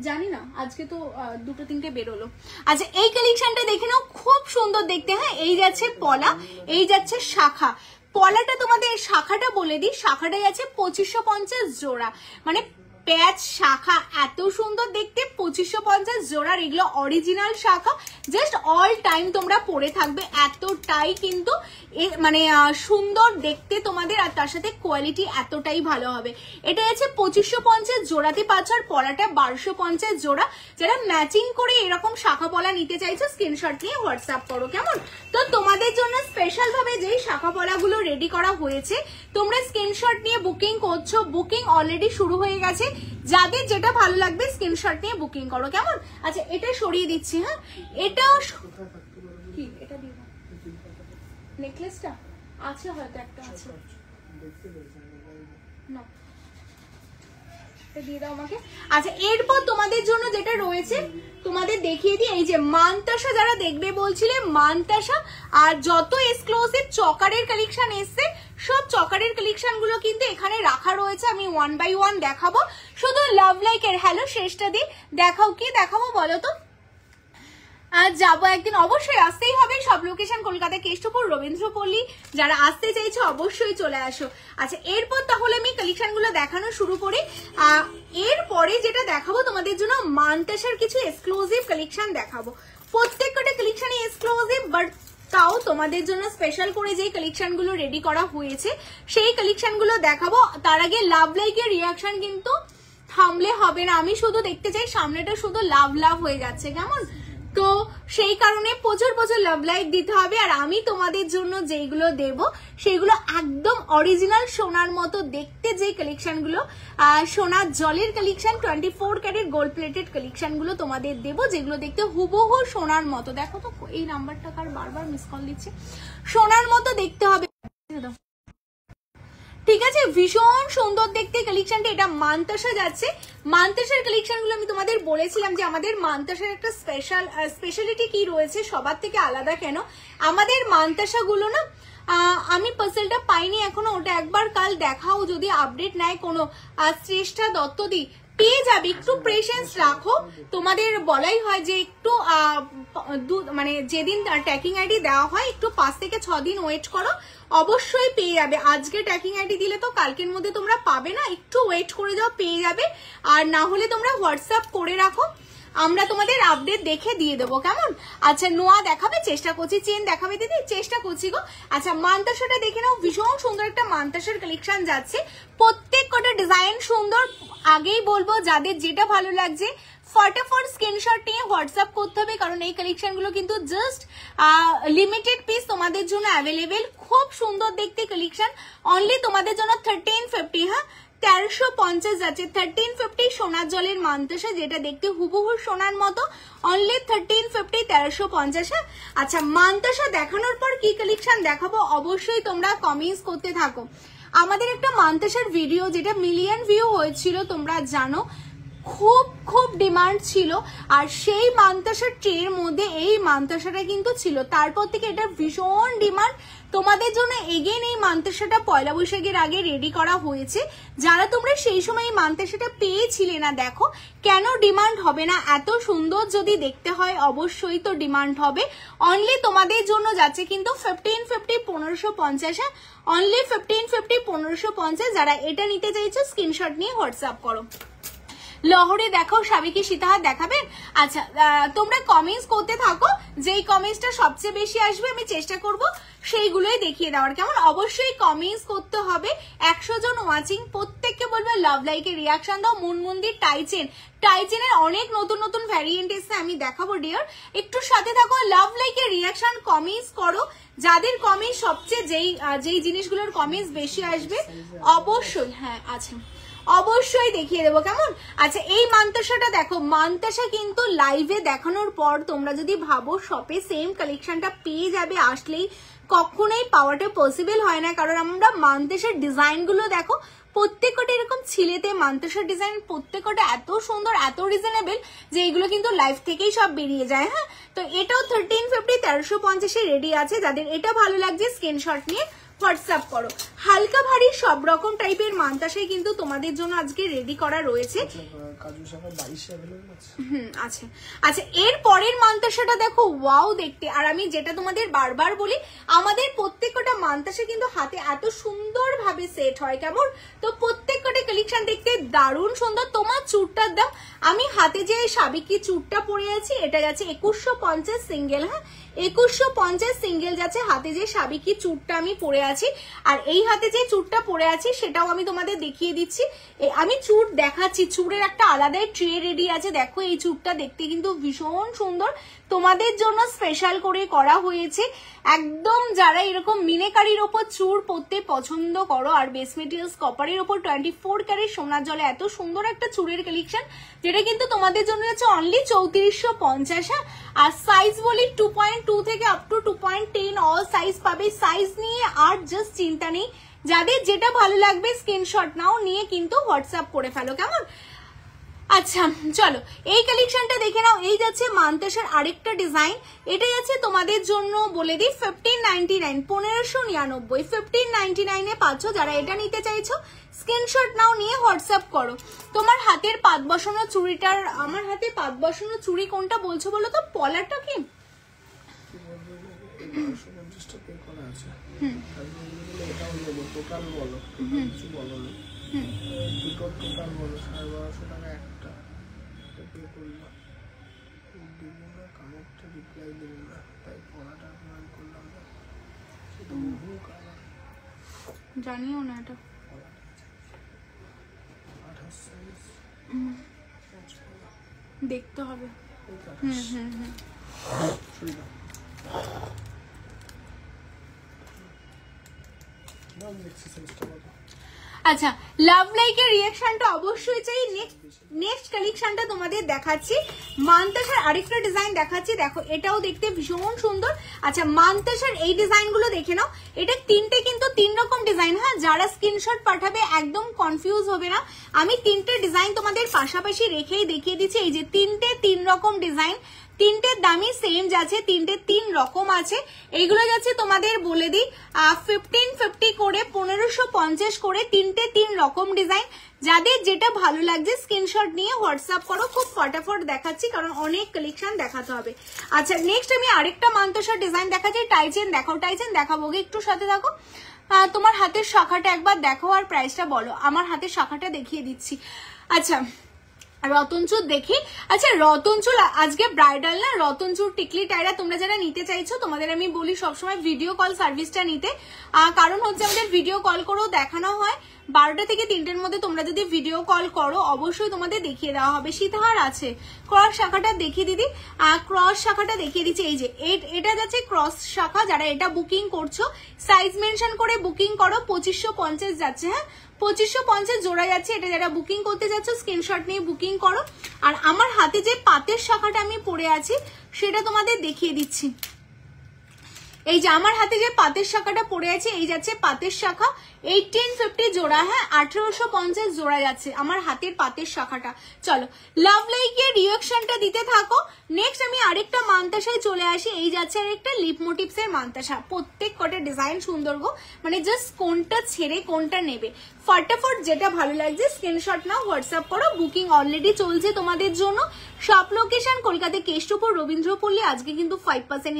জানি না, আজকে তো 2-3টে বেরোলো। আচ্ছা এই কালেকশনটা দেখে নাও, খুব সুন্দর দেখতে। হ্যাঁ এই যাচ্ছে পলা, এই যাচ্ছে শাখা। পলাটা তোমাদের, শাখাটা বলে দিই, শাখাটা যাচ্ছে 2550 জোড়া, মানে প্যাচ শাখা এত সুন্দর দেখতে, 2550 জোড়ার এগুলো অরিজিনাল শাখা। জাস্ট অল টাইম তোমরা পরে থাকবে, এতটাই কিন্তু মানে সুন্দর দেখতে তোমাদের, আর তার সাথে কোয়ালিটি এতটাই ভালো হবে। এটা আছে 2550 জোড়াতে পাচ্ছ, আর পলাটা 1250 জোড়া। যারা ম্যাচিং করে এরকম শাখা পলা নিতে চাইছো স্ক্রিনশট নিয়ে হোয়াটসঅ্যাপ করো, কেমন? তো তোমাদের জন্য স্পেশাল ভাবে যেই শাখা পলাগুলো রেডি করা হয়েছে, তোমরা স্ক্রিনশট নিয়ে বুকিং করছো। বুকিং অলরেডি শুরু হয়ে গেছে, যাদের যেটা ভালো লাগবে স্ক্রিনশট নিয়ে বুকিং করো, কেমন? আচ্ছা এটা সরিয়ে দিচ্ছি। হ্যাঁ এটা কি, এটা দিয়ে নেকলেসটা আছে, হয়তো একটা আছে না, দিয়ে দাও আমাকে। আচ্ছা এরপর তোমাদের জন্য যেটা রয়েছে তোমাদের দেখিয়ে দিই, এই যে মানতাসা যারা দেখবে বলছিলে, মানতাসা আর যত এক্সক্লুসিভ চকারের কালেকশন এসছে, সব চকারের কালেকশন গুলো কিন্তু এখানে রাখা রয়েছে। আমি 1 বাই 1 দেখাবো, শুধু লাভ লাইকের হ্যালো শেষটা দিই। দেখাও, কি দেখাবো বলো তো? আর যাবো একদিন, অবশ্যই আসতেই হবে। সব লোকেশন কলকাতা, কেষ্টপুর, রবীন্দ্রপল্লী। যারা আসতে চাইছো অবশ্যই চলে আসো। আচ্ছা এরপর তাহলে আমি কালেকশন গুলো দেখানো শুরু করি। এরপরে যেটা দেখাবো তোমাদের জন্য, মানতাসার কিছু এক্সক্লুসিভ কালেকশন দেখাবো। প্রত্যেকটা কালেকশনই এক্সক্লুসিভ, বাট তাও তোমাদের জন্য স্পেশাল করে যে কালেকশন গুলো রেডি করা হয়েছে সেই কালেকশন গুলো দেখাবো। তার আগে লাভ লাইকের রিয়াকশন কিন্তু থামলে হবে না, আমি শুধু দেখতে চাই সামনেটা শুধু লাভ লাভ হয়ে যাচ্ছে, কেমন? তো সেই কারণে প্রচুর প্রচুর লাভ লাইক দিতে হবে। আর আমি তোমাদের জন্য যেগুলো দেব সেগুলো একদম অরিজিনাল সোনার মতো দেখতে, যে কালেকশন গুলো সোনার জলের collection, 24 carat gold plated collection গুলো তোমাদের দেব, যেগুলো দেখতে হুবহু সোনার মতো। দেখো তো এই নাম্বারটা কার বারবার মিস কল দিচ্ছে, সোনার মতো দেখতে হবে, ঠিক আছে? ভীষণ সুন্দর দেখতে কালেকশনটা। এটা মানতাসা যাচ্ছে। মানতাসার কালেকশন গুলো আমি তোমাদের বলেছিলাম যে আমাদের মানতাসার একটা স্পেশালিটি কি রয়েছে, সবার থেকে আলাদা কেন। আমাদের মানতাসা গুলো না, আমি পার্সেলটা পাইনি এখনো, ওটা একবার কাল দেখাও, যদি আপডেট নেয় কোনো শ্রেষ্ঠা দত্তদি পেয়ে যাবে। একটু পেশেন্স রাখো, তোমাদের বলাই হয় যে একটু মানে যেদিন ট্র্যাকিং আইডি দেওয়া হয় একটু 5 থেকে 6 দিন ওয়েট করো, অবশ্যই পেয়ে যাবে। আজকে ট্র্যাকিং আইডি দিলে তো কালকের মধ্যে তোমরা পাবে না, একটু ওয়েট করে যাও, পেয়ে যাবে। আর না হলে তোমরা হোয়াটসঅ্যাপ করে রাখো, আমরা তোমাদের আপডেট দেখে দিয়ে দেবো, কেমন? আচ্ছা নোয়া দেখাবে, চেষ্টা করছি। চেন দেখাবে দিদি, চেষ্টা করছি গো। আচ্ছা মানতাসাটা দেখে নাও, ভীষণ সুন্দর একটা মানতাসার কালেকশন যাচ্ছে। প্রত্যেক কটা ডিজাইন সুন্দর। আগেই বলবো যাদের যেটা ভালো লাগছে ফটাফট স্ক্রিনশট নিয়ে হোয়াটসঅ্যাপ করতে হবে, কারণ এই কালেকশন গুলো কিন্তু জাস্ট লিমিটেড পিস তোমাদের জন্য অ্যাভেলেবেল। খুব সুন্দর দেখতে কালেকশন, অনলি তোমাদের জন্য 1350। হ্যাঁ 1350 যাচ্ছে, 1350 সোনার জলের মানতাসা, যেটা দেখতে হুবহু সোনার মতো, অনলি 1350, 1350। আচ্ছা মানতাসা দেখানোর পর কি কালেকশন দেখাবো অবশ্যই তোমরা কমেন্টস করতে থাকো। আমাদের একটা মানতাসার ভিডিও যেটা মিলিয়ন ভিউ হয়েছিল, তোমরা জানো, খুব খুব ডিমান্ড ছিল, আর সেই মানতাসার ট্রের মধ্যে এই মানতাসাটা কিন্তু ছিল। তারপর থেকে এটা ভীষণ ডিমান্ড। তোমাদের জন্য এগেন এই মানতাসাটা পয়লা বৈশাখের আগে রেডি করা হয়েছে। যারা তোমরা সেই সময় এই মানতাসাটা পেয়েছিলে না, দেখো কেন ডিমান্ড হবে না। এত সুন্দর যদি দেখতে হয় অবশ্যই তো ডিমান্ড হবে। অনলি তোমাদের জন্য যাচ্ছে কিন্তু 1550, 1550। অনলি 1550, 1550। যারা এটা নিতে চাইছো স্ক্রিনশট নিয়ে হোয়াটসঅ্যাপ করো। লহরে দেখাও, সাবিকি সীতাহার দেখাবেন? আচ্ছা তোমরা কমেন্টস করতে থাকো, যেই কমেন্টসটা সবচেয়ে বেশি আসবে আমি চেষ্টা করব সেইগুলোই দেখিয়ে দেওয়ার, কেমন? অবশ্যই কমেন্টস করতে হবে। 100 জন ওয়াচিং, প্রত্যেককে বলবে লাভ লাইকে রিয়াকশন দাও। মুনমুন্দির টাইচেন, টাইচেনের অনেক নতুন নতুন ভ্যারিয়েন্ট এসছে, আমি দেখাবো ডিয়ার, একটু সাথে থাকো। লাভ লাইকে রিয়াকশন কমেন্টস করো, যাদের কমেন্টস সবচেয়ে যেই জিনিসগুলোর কমেন্টস বেশি আসবে অবশ্যই, হ্যাঁ আছে, অবশ্যই দেখিয়ে দেবো, কেমন? আচ্ছা এই মানতাসাটা দেখো, মানতাসা কিন্তু লাইভে দেখানোর পর তোমরা যদি ভাবো শপে সেম কালেকশনটা পেয়ে যাবে আসলেই, কখনোই পাওয়াটা পসিবল হয় না, কারণ আমরা মান্তাসার ডিজাইনগুলো দেখো প্রত্যেকটা এরকম ছিলেতে মান্তাসার ডিজাইন প্রত্যেকটা এত সুন্দর, এত রিজনেবল যে এগুলো কিন্তু লাইফ থেকেই সব বেরিয়ে যায়। হ্যাঁ, তো এটাও 1350 1350 রেডি আছে। যাদের এটা ভালো লাগছে স্ক্রিনশট নিয়ে হোয়াটসঅ্যাপ করো। হালকা ভারী সব রকম টাইপের মান্তাসাই কিন্তু তোমাদের জন্য আজকে রেডি করা রয়েছে। আছে। আচ্ছা, এর পরের মান্তাসাটা দেখো, ওয়াও দেখতে। আর আমি যেটা তোমাদের বারবার বলি, আমাদের প্রত্যেকটা মান্তাসা কিন্তু হাতে এত সুন্দর ভাবে সেট হয়, কেমন? তো প্রত্যেকটা কালেকশন দেখতে দারুণ সুন্দর। তোমার চুড়টার দাম, আমি হাতে যে সাবিকি চুড়টা পরে আছি এটা যাচ্ছে 2150 সিঙ্গেল। হ্যাঁ, 2150 সিঙ্গেল যাচ্ছে হাতে যে সাবিকি চুড়টা আমি পরে আছি। আর এই হাতে যে চুড়টা পরে আছি সেটাও আমি তোমাদের দেখিয়ে দিচ্ছি। আমি চুড় দেখাচ্ছি, চুড়ের একটা আলাদাই ট্রে রেডি আছে। দেখো এই চুড়টা দেখতে কিন্তু ভীষণ সুন্দর, তোমাদের জন্য স্পেশাল করে করা হয়েছে। একদম যারা এরকম মিনেকারির ওপর চুড় পরতে পছন্দ করো আর বেস মেটেরিয়ালস কপারের ওপর 24 ক্যারেট সোনার জলে এত সুন্দর একটা চুড়ের কালেকশন, যেটা কিন্তু তোমাদের জন্য হচ্ছে অনলি 3450। আর সাইজ বলি 2.2 থেকে আপ টু 2.10 অল সাইজ পাবে। সাইজ নিয়ে আর জাস্ট চিন্তা নেই, যাদের যেটা ভালো লাগবে স্ক্রিনশট নাও, নিয়ে কিন্তু হোয়াটসঅ্যাপ করে ফেলো, কেমন? আচ্ছা চলো এই কালেকশনটা দেখে নাও। এই যাচ্ছে মান্তাসার আরেকটা ডিজাইন, এটা যাচ্ছে তোমাদের জন্য বলে দিই 1599 1599 1599 এ পাচ্ছ। যারা এটা নিতে চাইছো স্ক্রিনশট নাও, নিয়ে হোয়াটসঅ্যাপ করো। তোমার হাতের পাত বসানো চুড়িটার, আমার হাতে পাত বসানো চুড়ি কোনটা বলছো বলো তো? পলাটা কি? জানিও না এটা, দেখতে হবে। আচ্ছা, লাভ লাইকের রিঅ্যাকশনটা অবশ্যই চাই। নেক্সট কালেকশনটা তোমাদের দেখাচ্ছি, মান্তাসার আরেকটা ডিজাইন দেখাচ্ছি। দেখো এটাও দেখতে ভীষণ সুন্দর। আচ্ছা, মান্তাসার এই ডিজাইনগুলো দেখে নাও। এটা তিনটে কিন্তু 3 রকম ডিজাইন। হ্যাঁ, যারা স্ক্রিনশট পাঠাবে একদম কনফিউজ হবে না। আমি তিনটে ডিজাইন তোমাদের পাশাপাশি রেখেই দেখিয়ে দিচ্ছি। এই যে তিনটে 3 রকম ডিজাইন, তিনটের দামই সেম যাচ্ছে, তিনটে 3 রকম আছে। এইগুলো যাচ্ছে তোমাদের বলে দিই 1550 করে 1550 করে, তিনটে 3 রকম ডিজাইন। যাদের যেটা ভালো লাগছে স্ক্রিনশট নিয়ে হোয়াটসঅ্যাপ করো। খুব ফটাফট দেখাচ্ছি কারণ অনেক কালেকশন দেখাতে হবে। আচ্ছা, নেক্সট আমি আরেকটা মান্তাসার ডিজাইন দেখাচ্ছি। টাইচেন দেখাও, টাইচেন দেখাবো, একটু সাথে থাকো। তোমার হাতের শাখাটা একবার দেখো আর প্রাইসটা বলো। আমার হাতের শাখাটা দেখিয়ে দিচ্ছি। আচ্ছা, রতনচুর দেখি। আচ্ছা, রতনচুর আজকে ব্রাইডাল না, রতনচুর টিকলি টায়রা তোমরা যারা নিতে চাইছো তোমাদের আমি বলি সবসময় ভিডিও কল সার্ভিসটা নিতে। কারণ হচ্ছে আমাদের ভিডিও কল করেও দেখানো হয়। 12টা থেকে 3টের মধ্যে তোমরা যদি ভিডিও কল করো অবশ্যই তোমাদের দেখিয়ে দেওয়া হবে। সীতাহার আছে, ক্রস শাখাটা দেখিয়ে দিদি। ক্রস শাখাটা দেখিয়ে দিচ্ছি। এই যে এটা যাচ্ছে ক্রস শাখা। যারা এটা বুকিং করছো সাইজ মেনশন করে বুকিং করো। 2550 যাচ্ছে। হ্যাঁ, 2550 জোড়া যাচ্ছে। এটা যারা বুকিং করতে যাচ্ছ স্ক্রিনশট নিয়ে বুকিং করো। আর আমার হাতে যে পাতের শাখাটা আমি পরে আছি সেটা তোমাদের দেখিয়ে দিচ্ছি। এই যে আমার হাতে যে পাতের শাখাটা পড়ে আছে, এই যাচ্ছে পাতের শাখা 1850 জোড়া। হ্যাঁ, 1850 জোড়া যাচ্ছে আমার হাতের পাতের শাখাটা। চলো লাভ লাইকের রিঅ্যাকশনটা দিতে থাকো। নেক্সট আমি আরেকটা মান্তাসায় চলে আসি। এই যাচ্ছে আরেকটা লিপ মোটিভস এর মান্তাসা। প্রত্যেক কটা ডিজাইন সুন্দর গো, মানে জাস্ট কোনটা ছেড়ে কোনটা নেবে। ফটাফট যেটা ভালো লাগছে স্ক্রিনশট নাও, হোয়াটসঅ্যাপ করো। বুকিং অলরেডি চলছে তোমাদের জন্য। সব লোকেশন কলকাতা কেষ্টপুর রবীন্দ্রপল্লী। আজকে কিন্তু 5%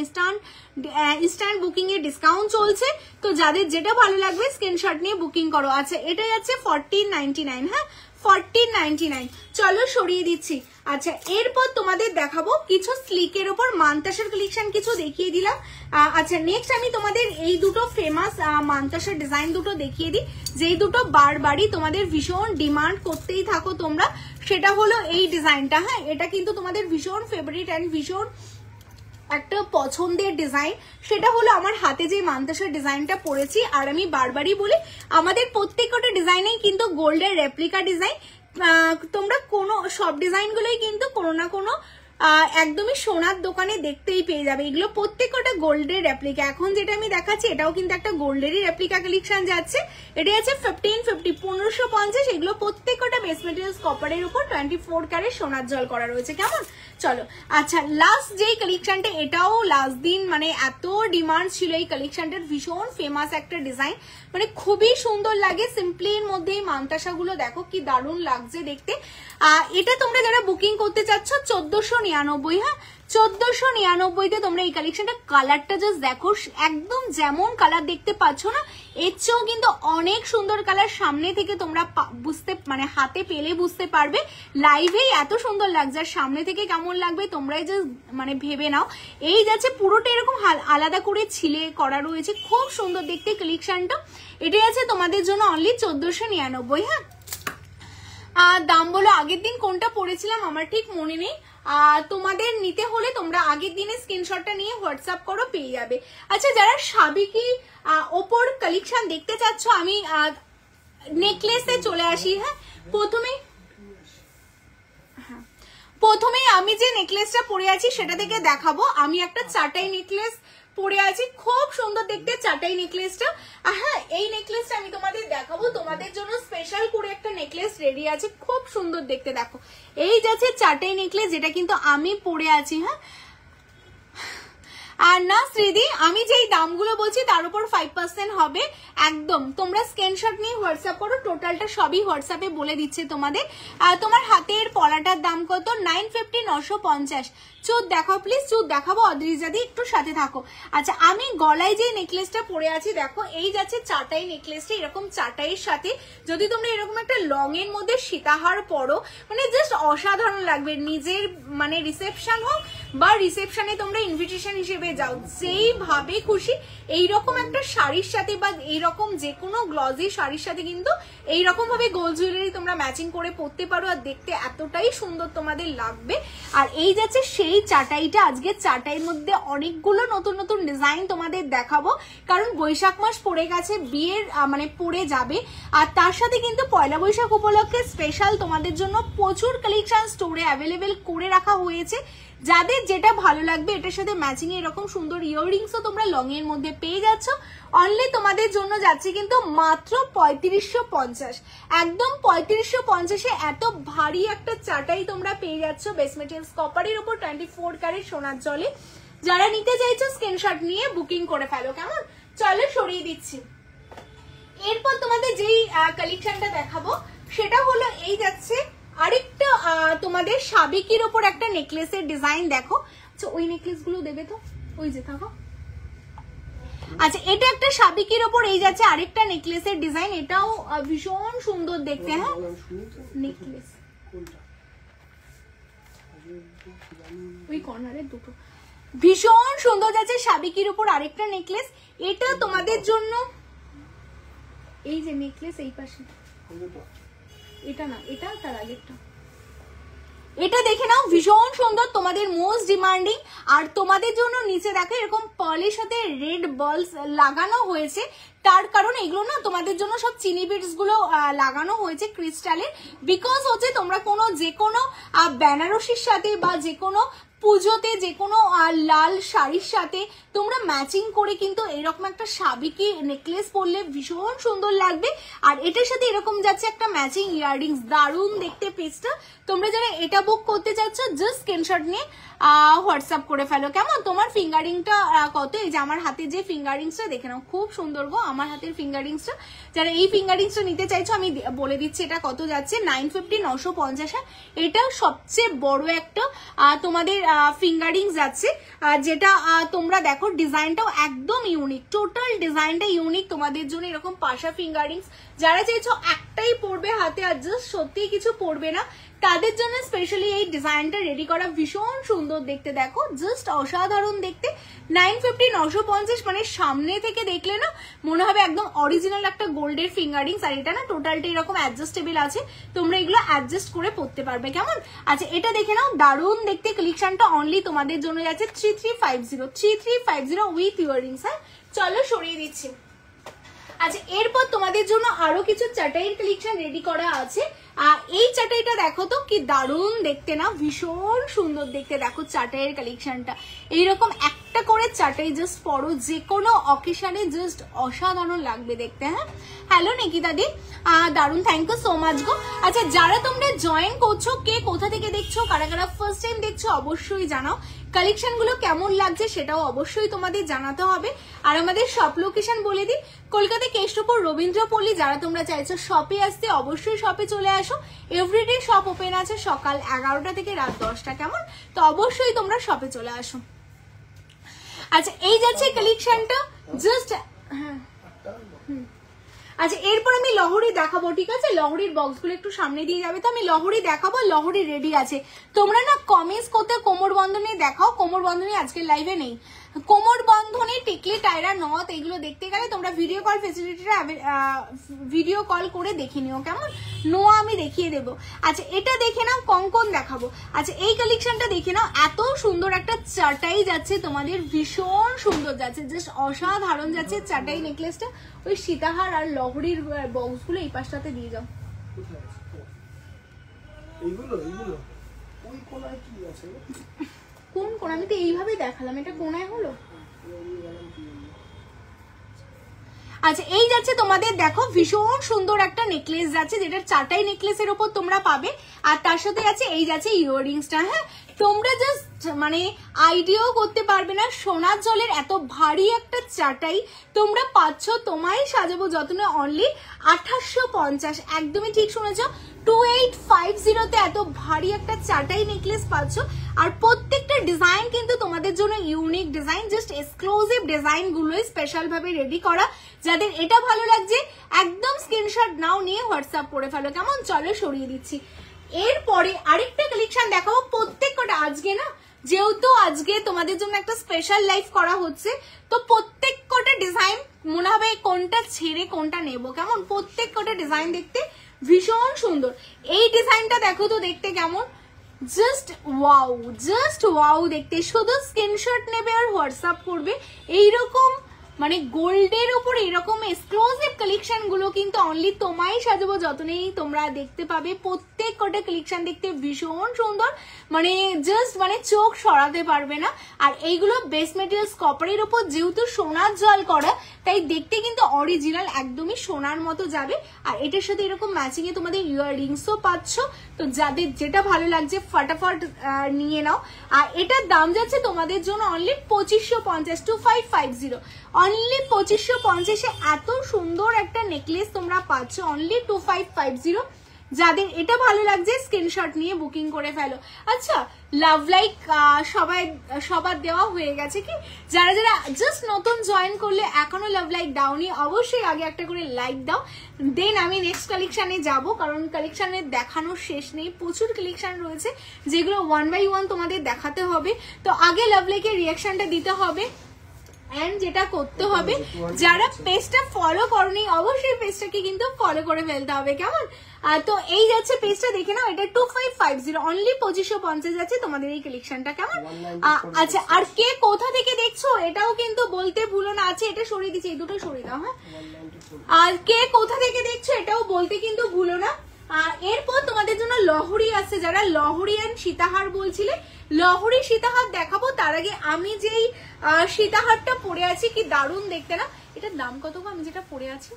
ইনস্ট্যান্ট বুকিং এর ডিসকাউন্ট চলছে। তো যাদের যেটা ভালো লাগবে স্ক্রিনশট নিয়ে বুকিং করো। আচ্ছা, এটা যাচ্ছে 1499। হ্যাঁ, 1499। চলো সরিয়ে দিচ্ছি। আচ্ছা, এরপর তোমাদের দেখাবো কিছু স্লিকের উপর মান্তাসার কালেকশন কিছু দেখিয়ে দিলাম। আচ্ছা, নেক্সট আমি তোমাদের এই দুটো ফেমাস মান্তাসার ডিজাইন দুটো দেখিয়ে দিই, যেই দুটো বারবারই তোমাদের ভীষণ ডিমান্ড করতেই থাকো তোমরা। সেটা হলো এই ডিজাইনটা। হ্যাঁ, এটা কিন্তু তোমাদের ভীষণ ফেভারিট অ্যান্ড ভীষণ একটা পছন্দের ডিজাইন। সেটা হলো আমার হাতে যে মান্তাসার ডিজাইনটা পরেছি। আর আমি বারবারই বলি আমাদের প্রত্যেকটা ডিজাইনেই কিন্তু গোল্ডের রেপ্লিকা ডিজাইন। তোমরা কোনো সব ডিজাইনগুলোই কিন্তু কোনো না কোনো একদমই সোনার দোকানে দেখতেই পেয়ে যাবে। এগুলো প্রত্যেকটা গোল্ডের রেপ্লিকা। এখন যেটা আমি দেখাচ্ছি এটাও কিন্তু একটা গোল্ডেরই রেপ্লিকা কালেকশন যাচ্ছে। এটা আছে 1550 1550। এগুলো প্রত্যেকটা বেস মেটেরিয়ালস কপারের উপর 24 ক্যারেট সোনার জল করা রয়েছে। কেমন? চলো আচ্ছা, লাস্ট যেই কালেকশনটা, এটাও লাস্ট দিন মানে এত ডিমান্ড ছিল এই কালেকশনটার, ভীষণ ফেমাস একটা ডিজাইন, মানে খুবই সুন্দর লাগে। সিম্পলির মধ্যে মান্তাসাগুলো দেখো কি দারুণ লাগছে দেখতে। এটা তোমরা যারা বুকিং করতে চাচ্ছ 1499, হ্যাঁ 1499-তে তোমরা এই কালেকশনটা, কালারটা জাস্ট দেখো, একদম যেমন কালার দেখতে পাচ্ছ না এর চেয়েও কিন্তু অনেক সুন্দর কালার। সামনে থেকে তোমরা বুঝতে মানে হাতে পেলে বুঝতে পারবে, লাইভেই এত সুন্দর লাগছে, আর সামনে থেকে কেমন লাগবে তোমরাই জাস্ট মানে ভেবে নাও। এই যাচ্ছে পুরোটা এরকম আলাদা করে ছিলে করা রয়েছে, খুব সুন্দর দেখতে কালেকশনটা। এটাই আছে তোমাদের জন্য অনলি 1499, হ্যাঁ। দাম বলো, আগের দিন কোনটা পড়েছিলাম আমার ঠিক মনে নেই। তোমাদের নিতে হলে তোমরা আগের দিনে স্ক্রিনশটটা নিয়ে হোয়াটসঅ্যাপ করো, পেয়ে যাবে। আচ্ছা, যারা সাবিকি ওপর কালেকশন দেখতে চাচ্ছ, আমি নেকলেসে চলে আসি। হ্যাঁ, প্রথমেই আমি যে নেকলেসটা পরে আছি সেটা থেকে দেখাবো। আমি একটা চাটাই নেকলেস পরে আছি, খুব সুন্দর দেখতে চাটাই নেকলেসটা। হ্যাঁ, এই নেকলেসটা আমি তোমাদের দেখাবো, তোমাদের জন্য স্পেশাল করে একটা নেকলেস রেডি আছে, খুব সুন্দর দেখতে। দেখো, এই যাচ্ছে চাটাই নেকলেস, যেটা কিন্তু আমি পরে আছি। হ্যাঁ, আর না শ্রীদি, আমি যেই দামগুলো বলছি তার উপর 5% হবে একদম। তোমরা স্ক্রিনশট নিয়ে হোয়াটসঅ্যাপ করো, টোটালটা সবই হোয়াটসঅ্যাপে বলে দিচ্ছে তোমাদের। তোমার হাতের পলাটার দাম কত? 950, 950। চুদ দেখাও প্লিজ, চুদ দেখাবো অদ্রিজাদি, একটু সাথে থাকো। আচ্ছা, আমি গলায় যে নেকলেসটা পরে আছি দেখো, এই যাচ্ছে চাটাই নেকলেসটা, এরকম চাটাইয়ের সাথে যদি তোমরা এরকম একটা লং এর মধ্যে সীতাহার পরো, মানে জাস্ট অসাধারণ লাগবে। নিজের মানে রিসেপশন হোক বা রিসেপশনে তোমরা ইনভিটেশন হিসেবে যাও, যেইভাবে খুশি এইরকম একটা শাড়ির সাথে বা এইরকম যে কোনো গ্লজি শাড়ির সাথে কিন্তু এইরকম ভাবে গোল্ড জুয়েলারি তোমরা ম্যাচিং করে পরতে পারো, আর দেখতে এতটাই সুন্দর তোমাদের লাগবে। আর এই যাচ্ছে সেই চাটাইটা। আজকে চাটাইয়ের মধ্যে অনেকগুলো নতুন নতুন ডিজাইন তোমাদের দেখাবো, কারণ বৈশাখ মাস পড়ে গেছে, বিয়ের মানে পড়ে যাবে, আর তার সাথে কিন্তু পয়লা বৈশাখ উপলক্ষে স্পেশাল তোমাদের জন্য প্রচুর কালেকশন স্টোরে অ্যাভেলেবেল করে রাখা হয়েছে। যাদের যেটা ভালো লাগবে, এটার সাথে ম্যাচিং এরকম সুন্দর ইয়াররিংসও তোমরা লং এর মধ্যে পেয়ে যাচ্ছ। অনলি তোমাদের জন্য যাচ্ছে কিন্তু মাত্র 3550, একদম 3550-এ এত ভারী একটা চাটাই তোমরা পেয়ে যাচ্ছ বেস মেটেরিয়ালস কপারের উপর 24 ক্যারেট সোনার জলে। যারা নিতে চাইছো স্ক্রিনশট নিয়ে বুকিং করে ফেলো, কেমন? চলো সরিয়ে দিচ্ছি। এরপর তোমাদের যেই কালেকশনটা দেখাবো সেটা হলো এই যাচ্ছে আরেকটা তোমাদের সাবিকির ওপর একটা নেকলেসের ডিজাইন। দেখো, আচ্ছা ওই নেকলেস গুলো দেবে তো, ওই যে থাকো। আচ্ছা, এটা একটা সাবিকির ওপর এই যাচ্ছে আরেকটা নেকলেসের ডিজাইন, এটাও ভীষণ সুন্দর দেখতে। হ্যাঁ, নেকলেস ওই কর্নারের দুটো ভীষণ সুন্দর যাচ্ছে সাবিকির উপর আরেকটা নেকলেস। এটা তোমাদের জন্য এই যে নেকলেস এই পাশে, এটা না, এটা তার আগেরটা, এটা দেখে নাও, ভীষণ সুন্দর, তোমাদের মোস্ট ডিমান্ডিং। আর তোমাদের জন্য নিচে দেখো এরকম পার্লের সাথে রেড বলস লাগানো হয়েছে, তার কারণ এগুলো না তোমাদের জন্য সব চিনি বিটস গুলো লাগানো হয়েছে ক্রিস্টালের, বিকজ হচ্ছে তোমরা কোনো যে কোনো বেনারসির সাথে বা যে কোনো পুজোতে যে কোনো লাল শাড়ির সাথে তোমরা ম্যাচিং করে কিন্তু এরকম একটা সাবিকি নেকলেস পরলে ভীষণ সুন্দর লাগবে। আর এটার সাথে এরকম যাচ্ছে একটা ম্যাচিং ইয়াররিংস, দারুণ দেখতে পিসটা। তোমরা যারা এটা বুক করতে চাচ্ছ জাস্ট স্ক্রিনশট নিয়ে হোয়াটসঅ্যাপ করে ফেলো, কেমন? তোমার ফিঙ্গারিংটা কত? এই যে আমার হাতে যে ফিঙ্গারিংসটা দেখে নাও, খুব সুন্দর গো আমার হাতের ফিঙ্গারিংসটা। যারা এই ফিঙ্গারিংসটা নিতে চাইছো আমি বলে দিচ্ছি এটা কত যাচ্ছে, 950, 950। এটা সবচেয়ে বড় একটা তোমাদের ফিঙ্গারিংস যাচ্ছে, যেটা তোমরা দেখো ডিজাইনটাও একদম ইউনিক, টোটাল ডিজাইনটা ইউনিক তোমাদের জন্য। এরকম পাশা ফিঙ্গারিংস যারা চাইছো একটাই পরবে হাতে আর জাস্ট সত্যিই কিছু পরবে না, তাদের জন্য স্পেশালি এই ডিজাইনটা রেডি করা, ভীষণ সুন্দর দেখতে। দেখো জাস্ট অসাধারণ দেখতে। 950, 950 মানে সামনে থেকে দেখলে না মনে হবে একদম অরিজিনাল একটা গোল্ডের ফিঙ্গারিংস। আর এটা না টোটালটা এরকম অ্যাডজাস্টেবল আছে, তোমরা এগুলো অ্যাডজাস্ট করে পরতে পারবে, কেমন? আচ্ছা, এটা দেখে নাও, দারুণ দেখতে কালেকশনটা। অনলি তোমাদের জন্য যাচ্ছে 3350, 3350 উইথ ইয়াররিংস। হ্যাঁ, চলো সরিয়ে দিচ্ছি। আচ্ছা এরপর তোমাদের জন্য আরো কিছু চাটাইয়ের কালেকশন রেডি করা আছে। এই চাটাইটা দেখো তো কি দারুণ দেখতে না, ভীষণ সুন্দর দেখতে। দেখো চাটাইয়ের কালেকশনটা এইরকম একটা করে চাটাই জাস্ট পরো, যে কোনো অকেশনে জাস্ট অসাধারণ লাগবে দেখতে। হ্যাঁ হ্যালো নিকিতা দি, দারুণ, থ্যাংক ইউ সো মাচ গো। আচ্ছা যারা তোমরা জয়েন করছো, কে কোথা থেকে দেখছো, কারা কারা ফার্স্ট টাইম দেখছো অবশ্যই জানাও। কালেকশন গুলো কেমন লাগছে সেটাও অবশ্যই তোমাদের জানাতে হবে। আর আমাদের শপ লোকেশন বলে দিই, কলকাতা কেষ্টপুর রবীন্দ্রপল্লী। যারা তোমরা চাইছো শপে আসতে অবশ্যই শপে চলে আসো। এভরিডে শপ ওপেন আছে সকাল 11টা থেকে রাত 10টা, কেমন? তো অবশ্যই তোমরা শপে চলে আসো। আচ্ছা এই যাচ্ছে কালেকশনটা জাস্ট, হ্যাঁ আচ্ছা এরপর আমি লহরি দেখাবো, ঠিক আছে? লহরির বক্সগুলো একটু সামনে দিয়ে যাবে, তো আমি লহরি দেখাবো। লহরি রেডি আছে, তোমরা না কমেন্টস করতে কোমর বন্ধনী দেখাও। কোমর বন্ধনী আজকের লাইভে নেই। কোমর বন্ধনী, টিকলি, টায়রা, নথ এগুলো দেখতে গেলে তোমরা ভিডিও কল ফেসিলিটিটা ভিডিও কল করে দেখে নিও, কেমন? নোয়া আমি দেখিয়ে দেবো। আচ্ছা এটা দেখে নাও, কঙ্কন দেখাবো। আচ্ছা এই কালেকশনটা দেখে নাও, এত সুন্দর একটা চাটাই যাচ্ছে তোমাদের, ভীষণ সুন্দর যাচ্ছে, জাস্ট অসাধারণ যাচ্ছে চাটাই নেকলেসটা। ওই সীতাহার আর লহরির বক্সগুলো এই পাশটাতে দিয়ে যাও। কোন কোন? আমি তো এইভাবে দেখালাম, এটা কোনায় হলো। আচ্ছা এই যাচ্ছে তোমাদের, দেখো ভীষণ সুন্দর একটা নেকলেস যাচ্ছে, যেটা চাটাই নেকলেসের উপর তোমরা পাবে। আর তার সাথে আছে এই যাচ্ছে ইয়াররিংসটা। হ্যাঁ তোমরা জাস্ট মানে আইডিয়াও করতে পারবে না, সোনার জলের এত ভারী একটা চাটাই তোমরা পাচ্ছ। তোমায় সাজাবো যত্নে অনলি 2850, একদমই ঠিক শুনেছ, 2850-তে এত ভারী একটা চাটাই নেকলেস পাচ্ছ। আর প্রত্যেকটা ডিজাইন কিন্তু তোমাদের জন্য unique design, just exclusive design গুলোই স্পেশাল ভাবে রেডি করা। যাদের এটা ভালো লাগছে একদম স্ক্রিনশট নাও, নিয়ে হোয়াটসঅ্যাপ করে ফেলো, কেমন? চলো সরিয়ে দিচ্ছি। এরপরে আরেকটা কালেকশন দেখাবো। প্রত্যেক কটা আজকে না, যেহেতু আজকে তোমাদের জন্য একটা স্পেশাল লাইভ করা হচ্ছে, তো প্রত্যেক কটা ডিজাইন মনে হবে কোনটা ছেড়ে কোনটা নেব, কেমন? প্রত্যেক কটা ডিজাইন দেখতে ভীষণ সুন্দর। এই ডিজাইনটা দেখো তো দেখতে কেমন, জাস্ট ওয়াও দেখতে। শুধু স্ক্রিনশট নেবে আর হোয়াটসঅ্যাপ করবে। এইরকম মানে গোল্ডের উপর এরকম এক্সক্লুসিভ কালেকশন গুলো কিন্তু অনলি তোমায় সাজাবো যতনেই তোমরা দেখতে পাবে। প্রত্যেক কটা কালেকশন দেখতে ভীষণ সুন্দর, মানে জাস্ট মানে চোখ সরাতে পারবে না। আর এইগুলো বেস মেটেরিয়ালস কপারের উপর, যেহেতু সোনার জল করা, তাই দেখতে কিন্তু অরিজিনাল একদমই সোনার মতো যাবে। আর এটার সাথে এরকম ম্যাচিং এ তোমাদের ইয়াররিংসও পাচ্ছ। তো যাদের যেটা ভালো লাগছে ফটাফট নিয়ে নাও। আর এটার দাম যাচ্ছে তোমাদের জন্য অনলি 2550, 2550, অনলি 2550-এ এত সুন্দর একটা নেকলেস তোমরা পাচ্ছ অনলি 2550। যাদের এটা ভালো লাগছে স্ক্রিনশট নিয়ে বুকিং করে ফেলো। আচ্ছা লাভ লাইক সবার দেওয়া হয়ে গেছে কি? যারা যারা জাস্ট নতুন জয়েন করলে এখনো লাভ লাইক দাওনি, অবশ্যই আগে একটা করে লাইক দাও, দেন আমি নেক্সট কালেকশনে যাব, কারণ কালেকশনের দেখানোর শেষ নেই, প্রচুর কালেকশন রয়েছে যেগুলো 1 by 1 তোমাদের দেখাতে হবে। তো আগে লাভ লাইকের রিয়াকশনটা দিতে হবে। এন্ড যেটা করতে হবে, যারা পেজটা ফলো করনি অবশ্যই পেজটাকে কিন্তু ফলো করে ফেলতে হবে, কেমন? তো এই যাচ্ছে পেজটা দেখে নাও, এটা 2550, অনলি 2550 যাচ্ছে তোমাদের এই কালেকশনটা, কেমন? আচ্ছা আর কে কোথা থেকে দেখছো এটাও কিন্তু বলতে ভুলো না। আছে এটা সরিয়ে দিচ্ছি, এই দুটো সরিয়ে দাও। হ্যাঁ আর কে কোথা থেকে দেখছো এটাও বলতে কিন্তু ভুলো না। এরপর তোমাদের জন্য লহরি আছে, যারা লহরি এন্ড সীতাহার বলছিলে, লহরি সীতাহার দেখাবো। তার আগে আমি যেই সীতাহারটা পরে আছি কি দারুণ দেখতে না, এটার দাম কত গো? আমি যেটা পরে আছি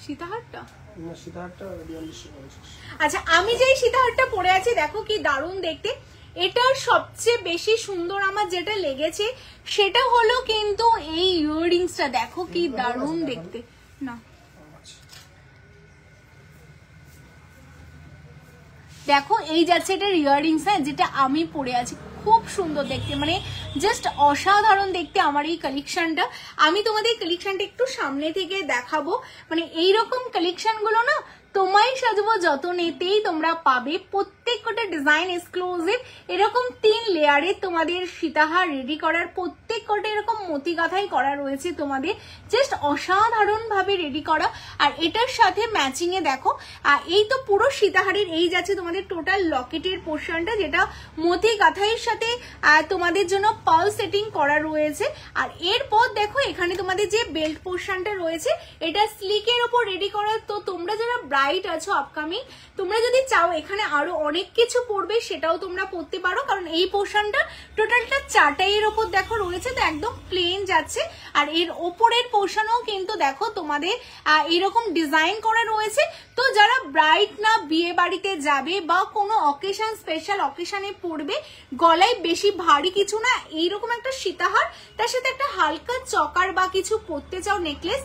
সীতাহারটা, আচ্ছা আমি যেই সীতাহারটা পরে আছি দেখো কি দারুণ দেখতে। এটার সবচেয়ে বেশি সুন্দর আমার যেটা লেগেছে সেটা হলো কিন্তু এই ইয়াররিংসটা, দেখো কি দারুণ দেখতে না। দেখো এই যাচ্ছে এটার ইয়াররিংস, হ্যাঁ যেটা আমি পরে আছি, খুব সুন্দর দেখতে, মানে জাস্ট অসাধারণ দেখতে আমার এই কালেকশনটা। আমি তোমাদের কালেকশনটা একটু সামনে থেকে দেখাবো, মানে এইরকম কালেকশন গুলো না তোমায় সাজবো যতনেতেই তোমরা পাবে। প্রত্যেকটা ডিজাইন এক্সক্লুসিভ, এরকম 3 লেয়ারে তোমাদের সীতাহার রেডি করার, প্রত্যেক প্রত্যেকটা এরকম মতি গাঁথাই করা রয়েছে তোমাদের, জাস্ট অসাধারণ ভাবে রেডি করা। আর এটার সাথে ম্যাচিং এ দেখো এই তো পুরো সীতাহারের এই যাচ্ছে তোমাদের টোটাল লকেটের পোর্শনটা, যেটা মতি গাঁথাইয়ের সাথে তোমাদের জন্য পার্ল সেটিং করা রয়েছে। আর এরপর দেখো এখানে তোমাদের যে বেল্ট পোর্শনটা রয়েছে এটা স্লিকের উপর রেডি করা। তো তোমরা যারা ব্রাইট আছো আপকামিং, তোমরা যদি চাও এখানে আরো অনেক কিছু পড়বে সেটাও তোমরা পড়তে পারো, কারণ এই পোর্শনটা টোটালটা চাটাইয়ের ওপর দেখো রয়েছে, তো একদম প্লেন যাচ্ছে। আর এর ওপরের পোর্শনও কিন্তু দেখো তোমাদের এরকম ডিজাইন করা রয়েছে। তো যারা ব্রাইট না বিয়ে বাড়িতে যাবে বা কোনো অকেশন স্পেশাল অকেশনে পড়বে, গলায় বেশি ভারী কিছু না, এইরকম একটা সীতাহার তার সাথে একটা হালকা চকার বা কিছু পরতে চাও নেকলেস,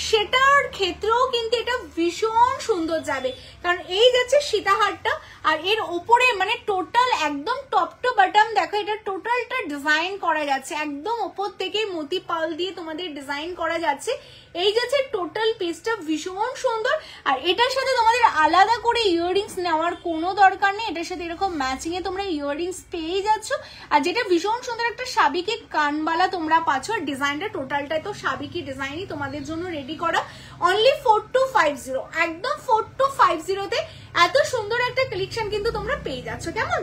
সেটার ক্ষেত্রেও কিন্তু এটা ভীষণ সুন্দর যাবে। কারণ এই যাচ্ছে সীতাহারটা আর এর ওপরে মানে টোটাল একদম টপ টু বটম দেখো এটা টোটালটা ডিজাইন করা যাচ্ছে, একদম ওপর থেকে মতি পাল দিয়ে তোমাদের ডিজাইন করা যাচ্ছে। এই যাচ্ছে টোটাল পিসটা ভীষণ সুন্দর। আর এটার সাথে তোমাদের আলাদা করে ইয়াররিংস নেওয়ার কোনো দরকার নেই, এটার সাথে এরকম ম্যাচিং এ তোমরা ইয়াররিংস পেয়ে যাচ্ছ। আর যেটা ভীষণ সুন্দর একটা সাবিকি কানবালা তোমরা পাচ্ছ। আর ডিজাইনটা টোটালটাই তো সাবিকি ডিজাইনই তোমাদের জন্য রেডি করা। অনলি 4250, একদম 4250 এত সুন্দর একটা কালেকশন কিন্তু তোমরা পেয়ে যাচ্ছ। কেমন?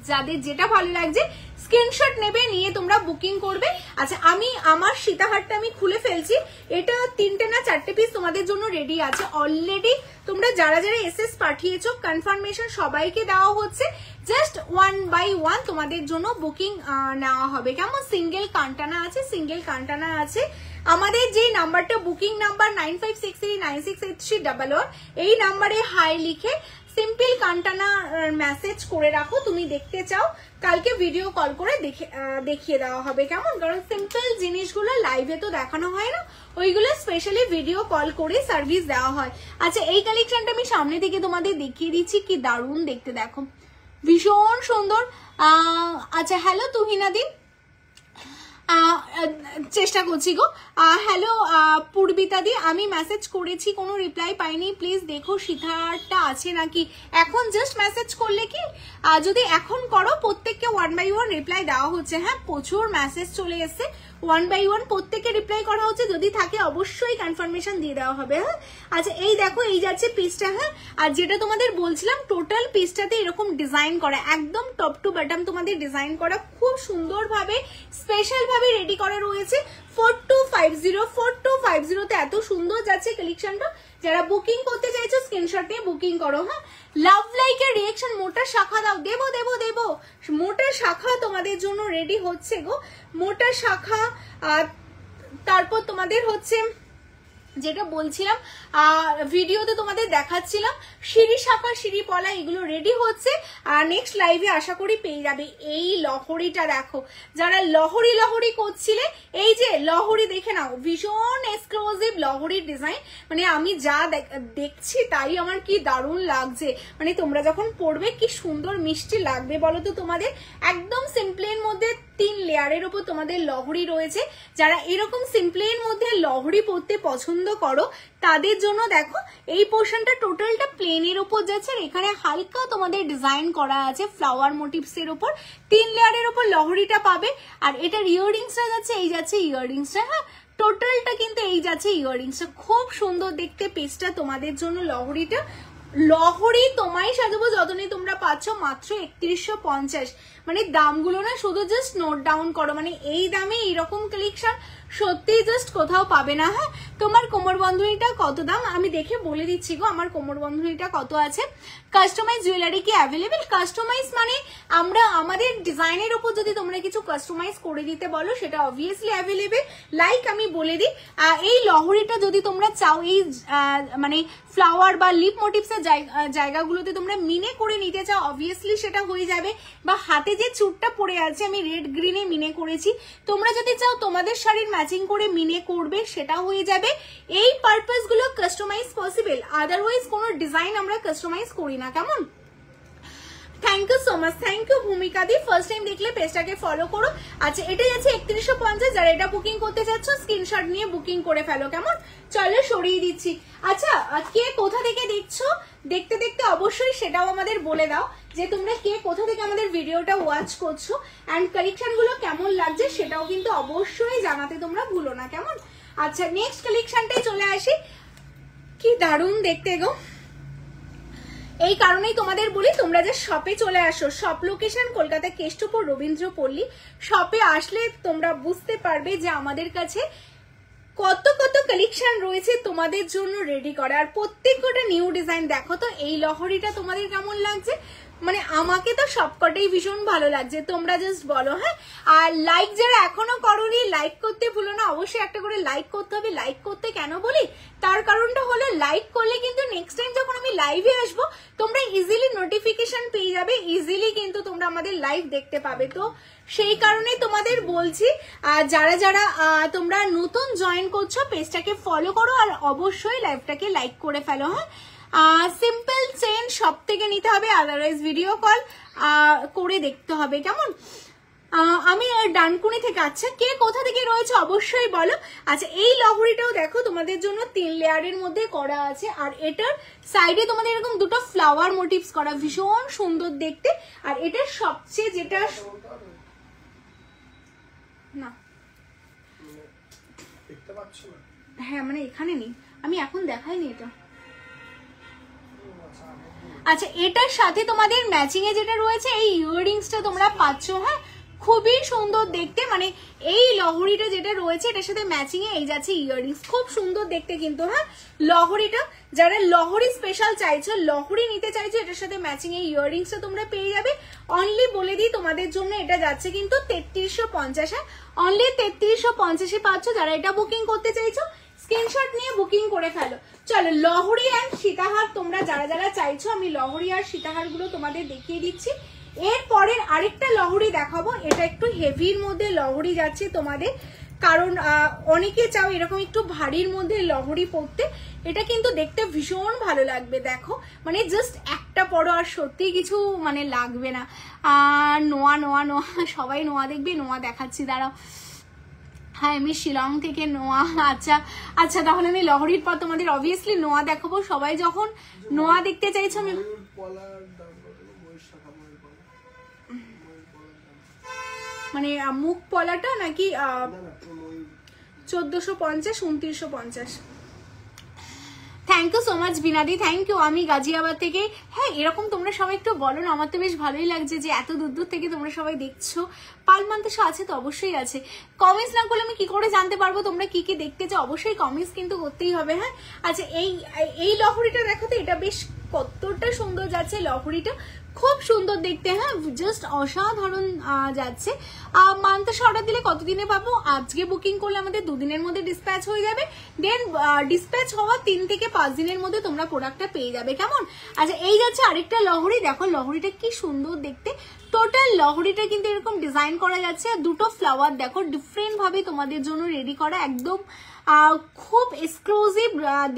যাদের যেটা ভালো লাগছে স্ক্রিনশট নেবে, নিয়ে তোমরা বুকিং করবে। আচ্ছা আমি আমার সীতাহারটা আমি খুলে ফেলছি, এটা 3টে না 4টে পিস তোমাদের জন্য রেডি আছে অলরেডি। তোমরা যারা যারা এসএস পাঠিয়েছো কনফার্মেশন সবাইকে দেওয়া হচ্ছে, জাস্ট 1 বাই 1 তোমাদের জন্য বুকিং নেওয়া হবে। কেমন? সিঙ্গেল কান্টানা আছে, সিঙ্গেল কান্টানা আছে। আমাদের যে নাম্বারটা বুকিং নাম্বার 9563968311 এই নাম্বারে হাই লিখে সিম্পল কান্টানা মেসেজ করে রাখো, তুমি দেখতে চাও, কালকে ভিডিও কল করে দেখিয়ে দেওয়া হবে। কেমন? কারণ সিম্পল জিনিসগুলো লাইভে তো দেখানো হয় না, ওইগুলো স্পেশালি ভিডিও কল করে সার্ভিস দেওয়া হয়। আচ্ছা এই কালেকশনটা আমি সামনে থেকে তোমাদের দেখিয়ে দিচ্ছি, কি দারুণ দেখতে দেখো, ভীষণ সুন্দর। আচ্ছা হ্যালো তুহিনাদি, চেষ্টা করছি গো। হ্যালো পূর্বিতাদি, আমি মেসেজ করেছি কোনো রিপ্লাই পাইনি, প্লিজ দেখো সীতাহারটা আছে নাকি। এখন জাস্ট মেসেজ করলে কি, যদি এখন করো প্রত্যেককে 1 বাই 1 রিপ্লাই দেওয়া হচ্ছে। হ্যাঁ প্রচুর মেসেজ চলে এসছে, 1 বাই 1 প্রত্যেককে রিপ্লাই করা হচ্ছে, যদি থাকে অবশ্যই কনফার্মেশন দিয়ে দেওয়া হবে। হ্যাঁ আচ্ছা এই দেখো এই যাচ্ছে পিসটা। হ্যাঁ আর যেটা তোমাদের বলছিলাম টোটাল পিসটাতে এরকম ডিজাইন করা, একদম টপ টু বটম তোমাদের ডিজাইন করা, খুব সুন্দর ভাবে স্পেশাল ভাবে রেডি করা রয়েছে। 4250 তে এত সুন্দর যাচ্ছে কালেকশনটা। যারা বুকিং করতে চাইছো স্ক্রিনশট নিয়ে বুকিং করো। হ্যাঁ লাভ লাইকের রিঅ্যাকশন, মোটা শাখা দাও, দেবো দেবো দেবো, মোটা শাখা তোমাদের জন্য রেডি হচ্ছে গো, মোটা শাখা। তারপর তোমাদের হচ্ছে যেটা বলছিলাম ভিডিওতে তোমাদের দেখাচ্ছিলাম সিঁড়ি শাখা সিঁড়ি পলা, এগুলো রেডি হচ্ছে। আর নেক্সট লাইভে আশা করি পেয়ে যাবে। এই লহরিটা দেখো, যারা লহরি লহরি করছিলে, এই যে লহরি দেখে নাও, ভীষণ এক্সক্লুসিভ লহরির ডিজাইন, মানে আমি যা দেখছি তাই আমার কি দারুণ লাগছে। মানে তোমরা যখন পড়বে কি সুন্দর মিষ্টি লাগবে বলো তো তোমাদের। একদম সিম্পলের মধ্যে 3 লেয়ারের উপর তোমাদের লহরি রয়েছে। যারা এরকম সিম্পলের মধ্যে লহরি পরতে পছন্দ করো তাদের জন্য দেখো এই পোর্শনটা টোটালটা প্লেনের উপর যাচ্ছে। এখানে হালকা তোমাদের ডিজাইন করা আছে ফ্লাওয়ার মোটিভস এর উপর, 3 লেয়ারের উপর লহরিটা পাবে। আর এটার ইয়াররিংসটা যাচ্ছে, এই যাচ্ছে ইয়াররিংসটা। হ্যাঁ টোটালটা কিন্তু এই যাচ্ছে ইয়াররিংসটা, খুব সুন্দর দেখতে পিসটা তোমাদের জন্য। লহরিটা লহরি তোমায় সাজাবো যতনি তোমরা পাচ্ছ মাত্র 3150। মানে দামগুলো না শুধু জাস্ট নোট ডাউন করো, মানে এই দামে এইরকম কালেকশন সত্যি জাস্ট কোথাও পাবে না। হ্যাঁ তোমার কোমর বন্ধনীটা কত দাম আমি দেখে বলে দিচ্ছি গো, আমার কোমর বন্ধনীটা কত আছে। কাস্টমাইজ জুয়েলারি কি অ্যাভেলেবেল? কাস্টমাইজ মানে আমরা আমাদের ডিজাইনের উপর যদি তোমরা কিছু কাস্টমাইজ করে দিতে বলো সেটা অবভিয়াসলি অ্যাভেলেবেল। লাইক আমি বলে দিই, এই লহরিটা যদি তোমরা চাও এই মানে ফ্লাওয়ার বা লিপ মোটিভস এর জায়গাগুলোতে তোমরা মিনে করে নিতে চাও, অবভিয়াসলি সেটা হয়ে যাবে। বা হাতে যে চুটটা পরে আছে আমি রেড গ্রিনে মিনে করেছি, তোমরা যদি চাও তোমাদের শাড়ির ম্যাচিং করে মিনে করবে সেটা হয়ে যাবে। এই পারপাস গুলো কাস্টমাইজ পসিবল, আদারওয়াইজ কোনো ডিজাইন আমরা কাস্টমাইজ করি না। কেমন? Thank you so much, thank you Bhumika দি। ফার্স্ট টাইম দেখলে পেজটাকে ফলো করো। আচ্ছা এটা যাচ্ছে 3150, যারা এটা বুকিং করতে চাচ্ছ স্ক্রিনশট নিয়ে বুকিং করে ফেলো, কেমন? চলো সরিয়ে দিচ্ছি। আচ্ছা কে কোথা থেকে দেখছো, দেখতে দেখতে অবশ্যই সেটাও আমাদের বলে দাও যে তোমরা কে কোথা থেকে আমাদের ভিডিওটা ওয়াচ করছো, অ্যান্ড কালেকশন গুলো কেমন লাগছে সেটাও কিন্তু অবশ্যই জানাতে তোমরা ভুলো না, কেমন? আচ্ছা নেক্সট কালেকশনটাই চলে আসি। কি দারুণ দেখতে গো, এই কারণেই তোমাদের বলি তোমরা যে শপে চলে আসো। Shop location Kolkata Keshtopur Rabindrapalli. শপে আসলে তোমরা বুঝতে পারবে যে আমাদের কাছে কত কত কালেকশন রয়েছে তোমাদের জন্য রেডি করা, আর প্রত্যেকটা নিউ ডিজাইন। দেখো তো এই লহরিটা তোমাদের কেমন লাগছে, মানে আমাকে তো সবকটাই ভীষণ ভালো লাগছে, তোমরা জাস্ট বলো। হ্যাঁ, আর লাইক যারা এখনো করোনি লাইক করতে ভুলো না, অবশ্যই একটা করে লাইক করতে হবে। লাইক করতে কেন বলি, তার কারণটা হলো লাইক করলে কিন্তু নেক্সট টাইম যখন আমি লাইভে আসবো তোমরা ইজিলি নোটিফিকেশন পেয়ে যাবে, ইজিলি কিন্তু তোমরা আমাদের লাইভ দেখতে পাবে। তো সেই কারণে তোমাদের বলছি যারা যারা তোমরা নতুন জয়েন করছো পেজটাকে ফলো করো, আর অবশ্যই লাইভটাকে লাইক করে ফেলো। হ্যাঁ, সিম্পল চেন সব থেকে নিতে হবে, আদারওয়াইজ ভিডিও কল করে দেখতে হবে, কেমন? আমি ডানকুনি থেকে। আচ্ছা কে কোথা থেকে রয়েছে অবশ্যই বলো। আচ্ছা এই লহরিটাও দেখো তোমাদের জন্য 3 লেয়ারের মধ্যে করা আছে, আর এটার সাইডে তোমাদের এরকম দুটো ফ্লাওয়ার মোটিভস করা, ভীষণ সুন্দর দেখতে। আর এটার সবচেয়ে যেটা না দেখতে পাচ্ছ না, হ্যাঁ মানে এখানে নেই, আমি এখন দেখাইনি এটা। আচ্ছা এটার সাথে তোমাদের ম্যাচিং এ যেটা রয়েছে এই ইয়াররিংসটা তোমরা পাচ্ছ। হ্যাঁ খুবই সুন্দর দেখতে, মানে এই লহরিটা যেটা রয়েছে এটার সাথে ম্যাচিং এ এই যাচ্ছে ইয়াররিংস, খুব সুন্দর দেখতে কিন্তু। হ্যাঁ লহরিটা যারা লহরি স্পেশাল চাইছো, লহরি নিতে চাইছো, এটার সাথে ম্যাচিং এই ইয়াররিংসটা তোমরা পেয়ে যাবে। অনলি বলে দিই তোমাদের জন্য এটা যাচ্ছে কিন্তু 3350। হ্যাঁ অনলি 3350 পাচ্ছ। যারা এটা বুকিং করতে চাইছো স্ক্রিনশট নিয়ে বুকিং করে ফেলো। চলো লহরি অ্যান্ড সীতাহার তোমরা যারা যারা চাইছো আমি লহরি আর সীতাহার গুলো তোমাদের দেখিয়ে দিচ্ছি। এরপরের আরেকটা লহরি দেখাবো, এটা একটু হেভির মধ্যে লহরি যাচ্ছে তোমাদের, কারণ অনেকে চাও এরকম একটু ভারীর মধ্যে লহরি পরতে, এটা কিন্তু দেখতে ভীষণ ভালো লাগবে। দেখো মানে জাস্ট একটা পরো আর সত্যি কিছু মানে লাগবে না। নোয়া নোয়া নোয়া সবাই নোয়া দেখবে, নোয়া দেখাচ্ছি দাঁড়াও। হ্যাঁ আমি শিলং থেকে নোয়া। আচ্ছা আচ্ছা তাহলে আমি লহরির পর তোমাদের অবভিয়াসলি নোয়া দেখাবো। সবাই যখন নোয়া দেখতে চাইছো আমি মানে মুখ পলাটা নাকি 1450 2950। থ্যাংক ইউ সো মাচ বিনাদি, থ্যাংক ইউ। আমি গাজিয়াবাদ থেকে। হ্যাঁ এরকম তোমরা সবাই একটু বলো না, আমার তো বেশ ভালোই লাগছে যে এত দূর দূর থেকে তোমরা সবাই দেখছো। পালমান্তেশ আছে তো অবশ্যই আছে, কমেন্টস না করলে আমি কি করে জানতে পারবো তোমরা কি কি দেখতে চাও, অবশ্যই কমেন্টস কিন্তু করতেই হবে। হ্যাঁ আচ্ছা এই লহরিটা দেখো তো, এটা বেশ কতটা সুন্দর যাচ্ছে লহরিটা, খুব সুন্দর দেখতে। হ্যাঁ জাস্ট অসাধারণ যাচ্ছে। মান্থেশ অর্ডার দিলে কতদিনে পাবো? আজকে বুকিং করলে আমাদের 2 দিনের মধ্যে ডিসপ্যাচ হয়ে যাবে, দেন ডিসপ্যাচ হওয়া 3 থেকে 5 দিনের মধ্যে তোমরা প্রোডাক্টটা পেয়ে যাবে, কেমন? আচ্ছা এই যাচ্ছে আরেকটা লহরি, দেখো লহরিটা কি সুন্দর দেখতে। টোটাল লহরিটা কিন্তু এরকম ডিজাইন করা যাচ্ছে, আর দুটো ফ্লাওয়ার দেখো ডিফারেন্ট ভাবে তোমাদের জন্য রেডি করা, একদম খুব এক্সক্লুসিভ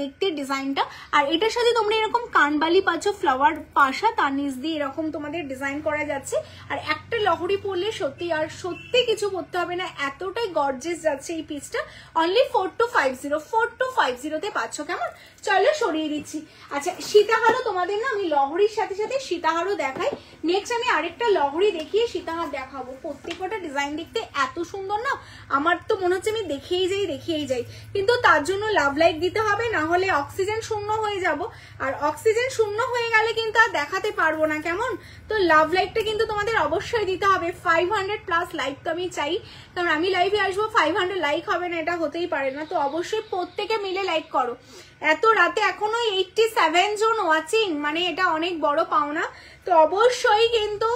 দেখতে ডিজাইনটা। আর এটার সাথে তোমরা এরকম কানবালি পাচ্ছ, ফ্লাওয়ার পাশা, তার নিচ দিয়ে এরকম তোমাদের ডিজাইন করা যাচ্ছে। আর একটা লহরি পরলে সত্যি আর সত্যি কিছু করতে হবে না, এতটাই গর্জিয়াস যাচ্ছে এই পিসটা। অনলি 4250 তে পাচ্ছ, কেমন? চলো সরিয়ে দিচ্ছি। আচ্ছা সীতাহারও তোমাদের না আমি লহরির সাথে সাথে সীতাহারও দেখাই। নেক্সট আমি আরেকটা লহরি দেখিয়ে সীতাহার দেখাবো। প্রত্যেকটা ডিজাইন দেখতে এত সুন্দর না, আমার তো মনে হচ্ছে আমি দেখেই যাই, কিন্তু তার জন্য লাভ লাইক দিতে হবে, না হলে অক্সিজেন শূন্য হয়ে যাব, আর অক্সিজেন শূন্য হয়ে গেলে কিন্তু আর দেখাতে পারবো না, কেমন? তো লাভ লাইকটা কিন্তু তোমাদের অবশ্যই দিতে হবে। 500+ লাইক তো আমি চাই, কারণ আমি লাইভে আসবো, 500 লাইক হবে না এটা হতেই পারে না। তো অবশ্যই প্রত্যেকে মিলে লাইক করো। এত রাতে এখনো 87 জন ওয়াচিং, মানে এটা অনেক বড় পাওনা। তো অবশ্যই কিন্তু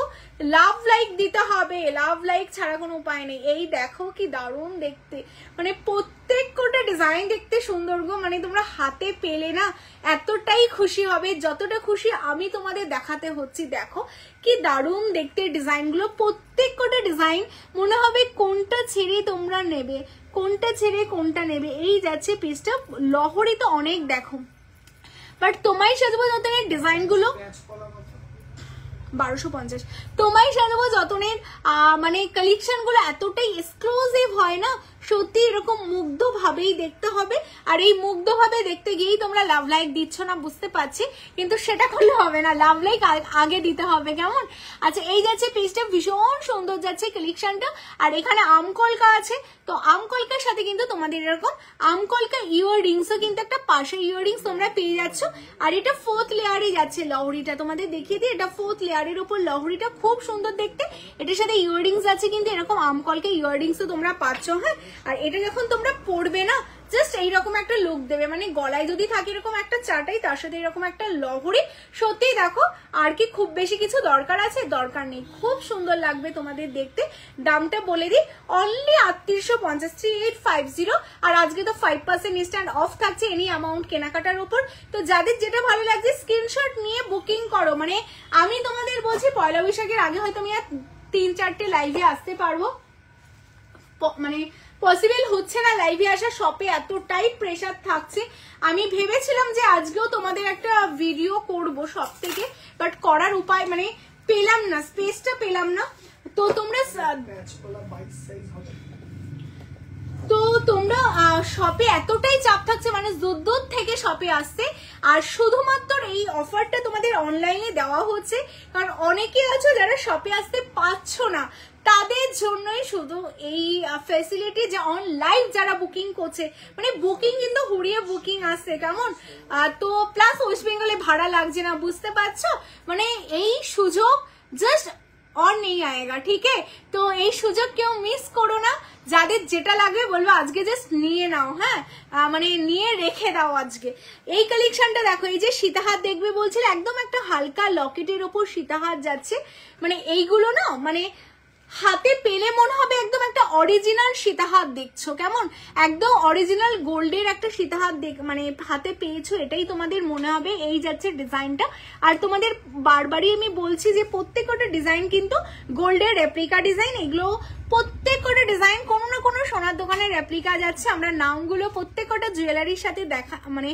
লাভ লাইক দিতে হবে, লাভ লাইক ছাড়া কোনো উপায় নেই। এই দেখো কি দারুণ দেখতে, মানে প্রত্যেকটা ডিজাইন দেখতে সুন্দর গো, মানে তোমরা হাতে পেলে না এতটাই খুশি হবে যতটা খুশি আমি তোমাদের দেখাতে হচ্ছি। দেখো কি দারুণ দেখতে ডিজাইনগুলো, প্রত্যেকটা ডিজাইন মনে হবে কোনটা ছেড়ে তোমরা নেবে, কোনটা ছেড়ে কোনটা নেবে। এই যাচ্ছে পিসটা, লহরি তো অনেক দেখো, বাট তোমায় সাজবো যত ডিজাইন গুলো 1250। তোমায় সাজাবো যতনের মানে কালেকশন গুলো এতটাই এক্সক্লুসিভ হয় না, সত্যি এরকম মুগ্ধ ভাবেই দেখতে হবে। আর এই মুগ্ধ ভাবে দেখতে গিয়েই তোমরা লাভ লাইক দিচ্ছ না বুঝতে পারছি, কিন্তু সেটা করলে হবে না, লাভ লাইক আগে দিতে হবে কেমন। আচ্ছা এই যাচ্ছে পিসটা, ভীষণ সুন্দর যাচ্ছে কালেকশনটা। আর এখানে আমকলকা আছে, তো আমকলকার সাথে কিন্তু তোমাদের এরকম আমকলকা ইয়াররিংসও কিন্তু একটা পাশে ইয়াররিংস তোমরা পেয়ে যাচ্ছ। আর এটা 4th লেয়ারে যাচ্ছে লহরিটা, তোমাদের দেখিয়ে দিই, এটা 4th লেয়ারের উপর লহরিটা খুব সুন্দর দেখতে। এটার সাথে ইয়াররিংস আছে কিন্তু এরকম আমকলকা ইয়াররিংসও তোমরা পাচ্ছ। হ্যাঁ, আর এটা যখন তোমরা পরবে না জাস্ট এইরকম একটা লুক দেবে, মানে গলায় যদি থাকে এরকম একটা চাটাই, তার সাথে এরকম একটা লহরি, সত্যিই দেখো আর কি খুব বেশি কিছু দরকার আছে, দরকার নেই, খুব সুন্দর লাগবে তোমাদের দেখতে। দামটা বলে দিই, অনলি 3850, 3850। আর আজকে তো 5% ইনস্ট্যান্ট অফ থাকছে এনি অ্যামাউন্ট কেনাকাটার উপর। তো যাদের যেটা ভালো লাগছে স্ক্রিনশট নিয়ে বুকিং করো। মানে আমি তোমাদের বলছি পয়লা বৈশাখের আগে হয়তো আমি আর 3-4টে লাইভে আসতে পারবো, মানে পসিবল হচ্ছে না লাইভে আসা, শপে এতটাই প্রেসার থাকছে। আমি ভেবেছিলাম যে আজকেও তোমাদের একটা ভিডিও করব শপ থেকে, বাট করার উপায় মানে পেলাম না, স্পেসটা পেলাম না। তো তোমরা শপে এতটাই চাপ থাকছে, মানে দূর থেকে শপে আসছে। আর শুধুমাত্র এই অফারটা তোমাদের অনলাইনে দেওয়া হচ্ছে, কারণ অনেকে আছে যারা শপে আসতে পারছ না, তাদের জন্যই শুধু এই ফ্যাসিলিটি যে অনলাইন যারা বুকিং করছে, মানে বুকিং কিন্তু হুড়িয়ে বুকিং আসছে কেমন। তো প্লাস ওয়েস্ট বেঙ্গলে ভাড়া লাগছে না, বুঝতে পারছো, মানে এই সুযোগ জাস্ট और नहीं आएगा, ठीक है। तो এই সুযোগ কেউ মিস করো না, যাদের যেটা লাগবে বলবো আজকে জাস্ট নিয়ে নাও। হ্যাঁ, মানে নিয়ে রেখে দাও আজকে। এই কালেকশনটা দেখো, এই যে সীতাহার দেখবে বলছিল, একদম একটা হালকা লকেটের ওপর সীতাহার যাচ্ছে, মানে এইগুলো না মানে হাতে পেলে মনে হবে একদম একটা অরিজিনাল সীতাহার দেখছো কেমন, একদম অরিজিনাল গোল্ডের একটা সীতাহার মানে হাতে পেয়েছো, এটাই তোমাদের মনে হবে। এই যাচ্ছে ডিজাইনটা। আর তোমাদের বারবারই আমি বলছি যে প্রত্যেকটা ডিজাইন কিন্তু গোল্ডের রেপ্লিকা ডিজাইন, এগুলো প্রত্যেকটা ডিজাইন কোনো না কোনো সোনার দোকানের রেপ্লিকা যাচ্ছে। আমরা নামগুলো প্রত্যেকটা জুয়েলারির সাথে দেখা মানে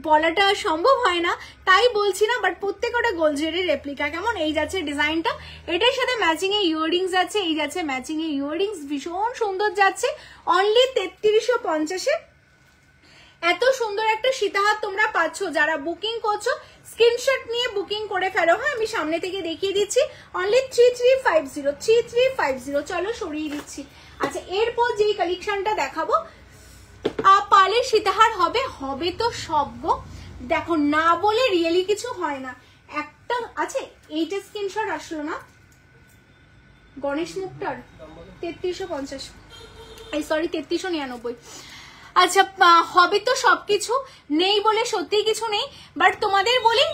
বলাটা সম্ভব হয় না, তাই বলছি না, বাট প্রত্যেকটা গোল্ড জুয়েলারি রেপ্লিকা কেমন। এই যাচ্ছে ডিজাইনটা, এটার সাথে ম্যাচিং এ ইয়াররিংস আছে, এই যাচ্ছে ম্যাচিং এ ইয়াররিংস, ভীষণ সুন্দর যাচ্ছে। অনলি 3350-এ এত সুন্দর একটা সীতাহার তোমরা পাচ্ছ। যারা বুকিং করছো স্ক্রিনশট নিয়ে বুকিং করে ফেলো। হ্যাঁ, আমি সামনে থেকে দেখিয়ে দিচ্ছি, অনলি 3350, 3350। চলো সরিয়ে দিচ্ছি। আচ্ছা এরপর যেই কালেকশনটা দেখাবো পালের সীতাহার হবে তো সব গো, দেখো না বলে রিয়েলি কিছু হয় না। একটা আছে, এইটা স্ক্রিনশট আসলো না, গণেশ মুক্তার 3350, এই সরি 3399। আচ্ছা হবে তো সবকিছু, নেই বলে সত্যি কিছু নেই, বাট তোমাদের বলি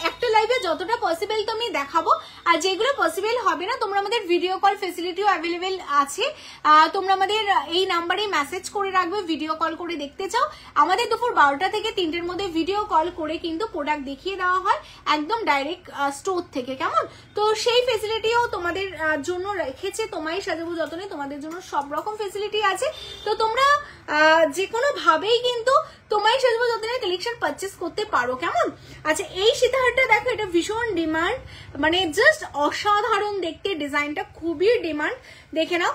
একটা লাইভে যতটা পসিবল তুমি দেখাবো। আর যেগুলো পসিবল হবে না, তোমরা আমাদের ভিডিও কল ফেসিলিটিও অ্যাভেলেবেল আছে, তোমরা আমাদের এই নাম্বারে মেসেজ করে রাখবে, ভিডিও কল করে দেখতে চাও। আমাদের দুপুর 12টা থেকে 3টের মধ্যে ভিডিও কল করে কিন্তু প্রোডাক্ট দেখিয়ে দেওয়া হয় একদম ডাইরেক্ট স্টোর থেকে কেমন। তো সেই ফেসিলিটিও তোমাদের জন্য রেখেছে তোমায় সাজাবো যতনে, তোমাদের জন্য সব রকম ফেসিলিটি আছে। তো তোমরা যে কোনো ভাবেই কিন্তু তোমায় সাজাবো যতনের কালেকশন পারচেস করতে পারো কেমন। আচ্ছা এই সীতাহারটা দেখো, এটা ভীষণ ডিমান্ড, মানে জাস্ট অসাধারণ দেখতে, ডিজাইনটা খুবই ডিমান্ড। দেখে নাও,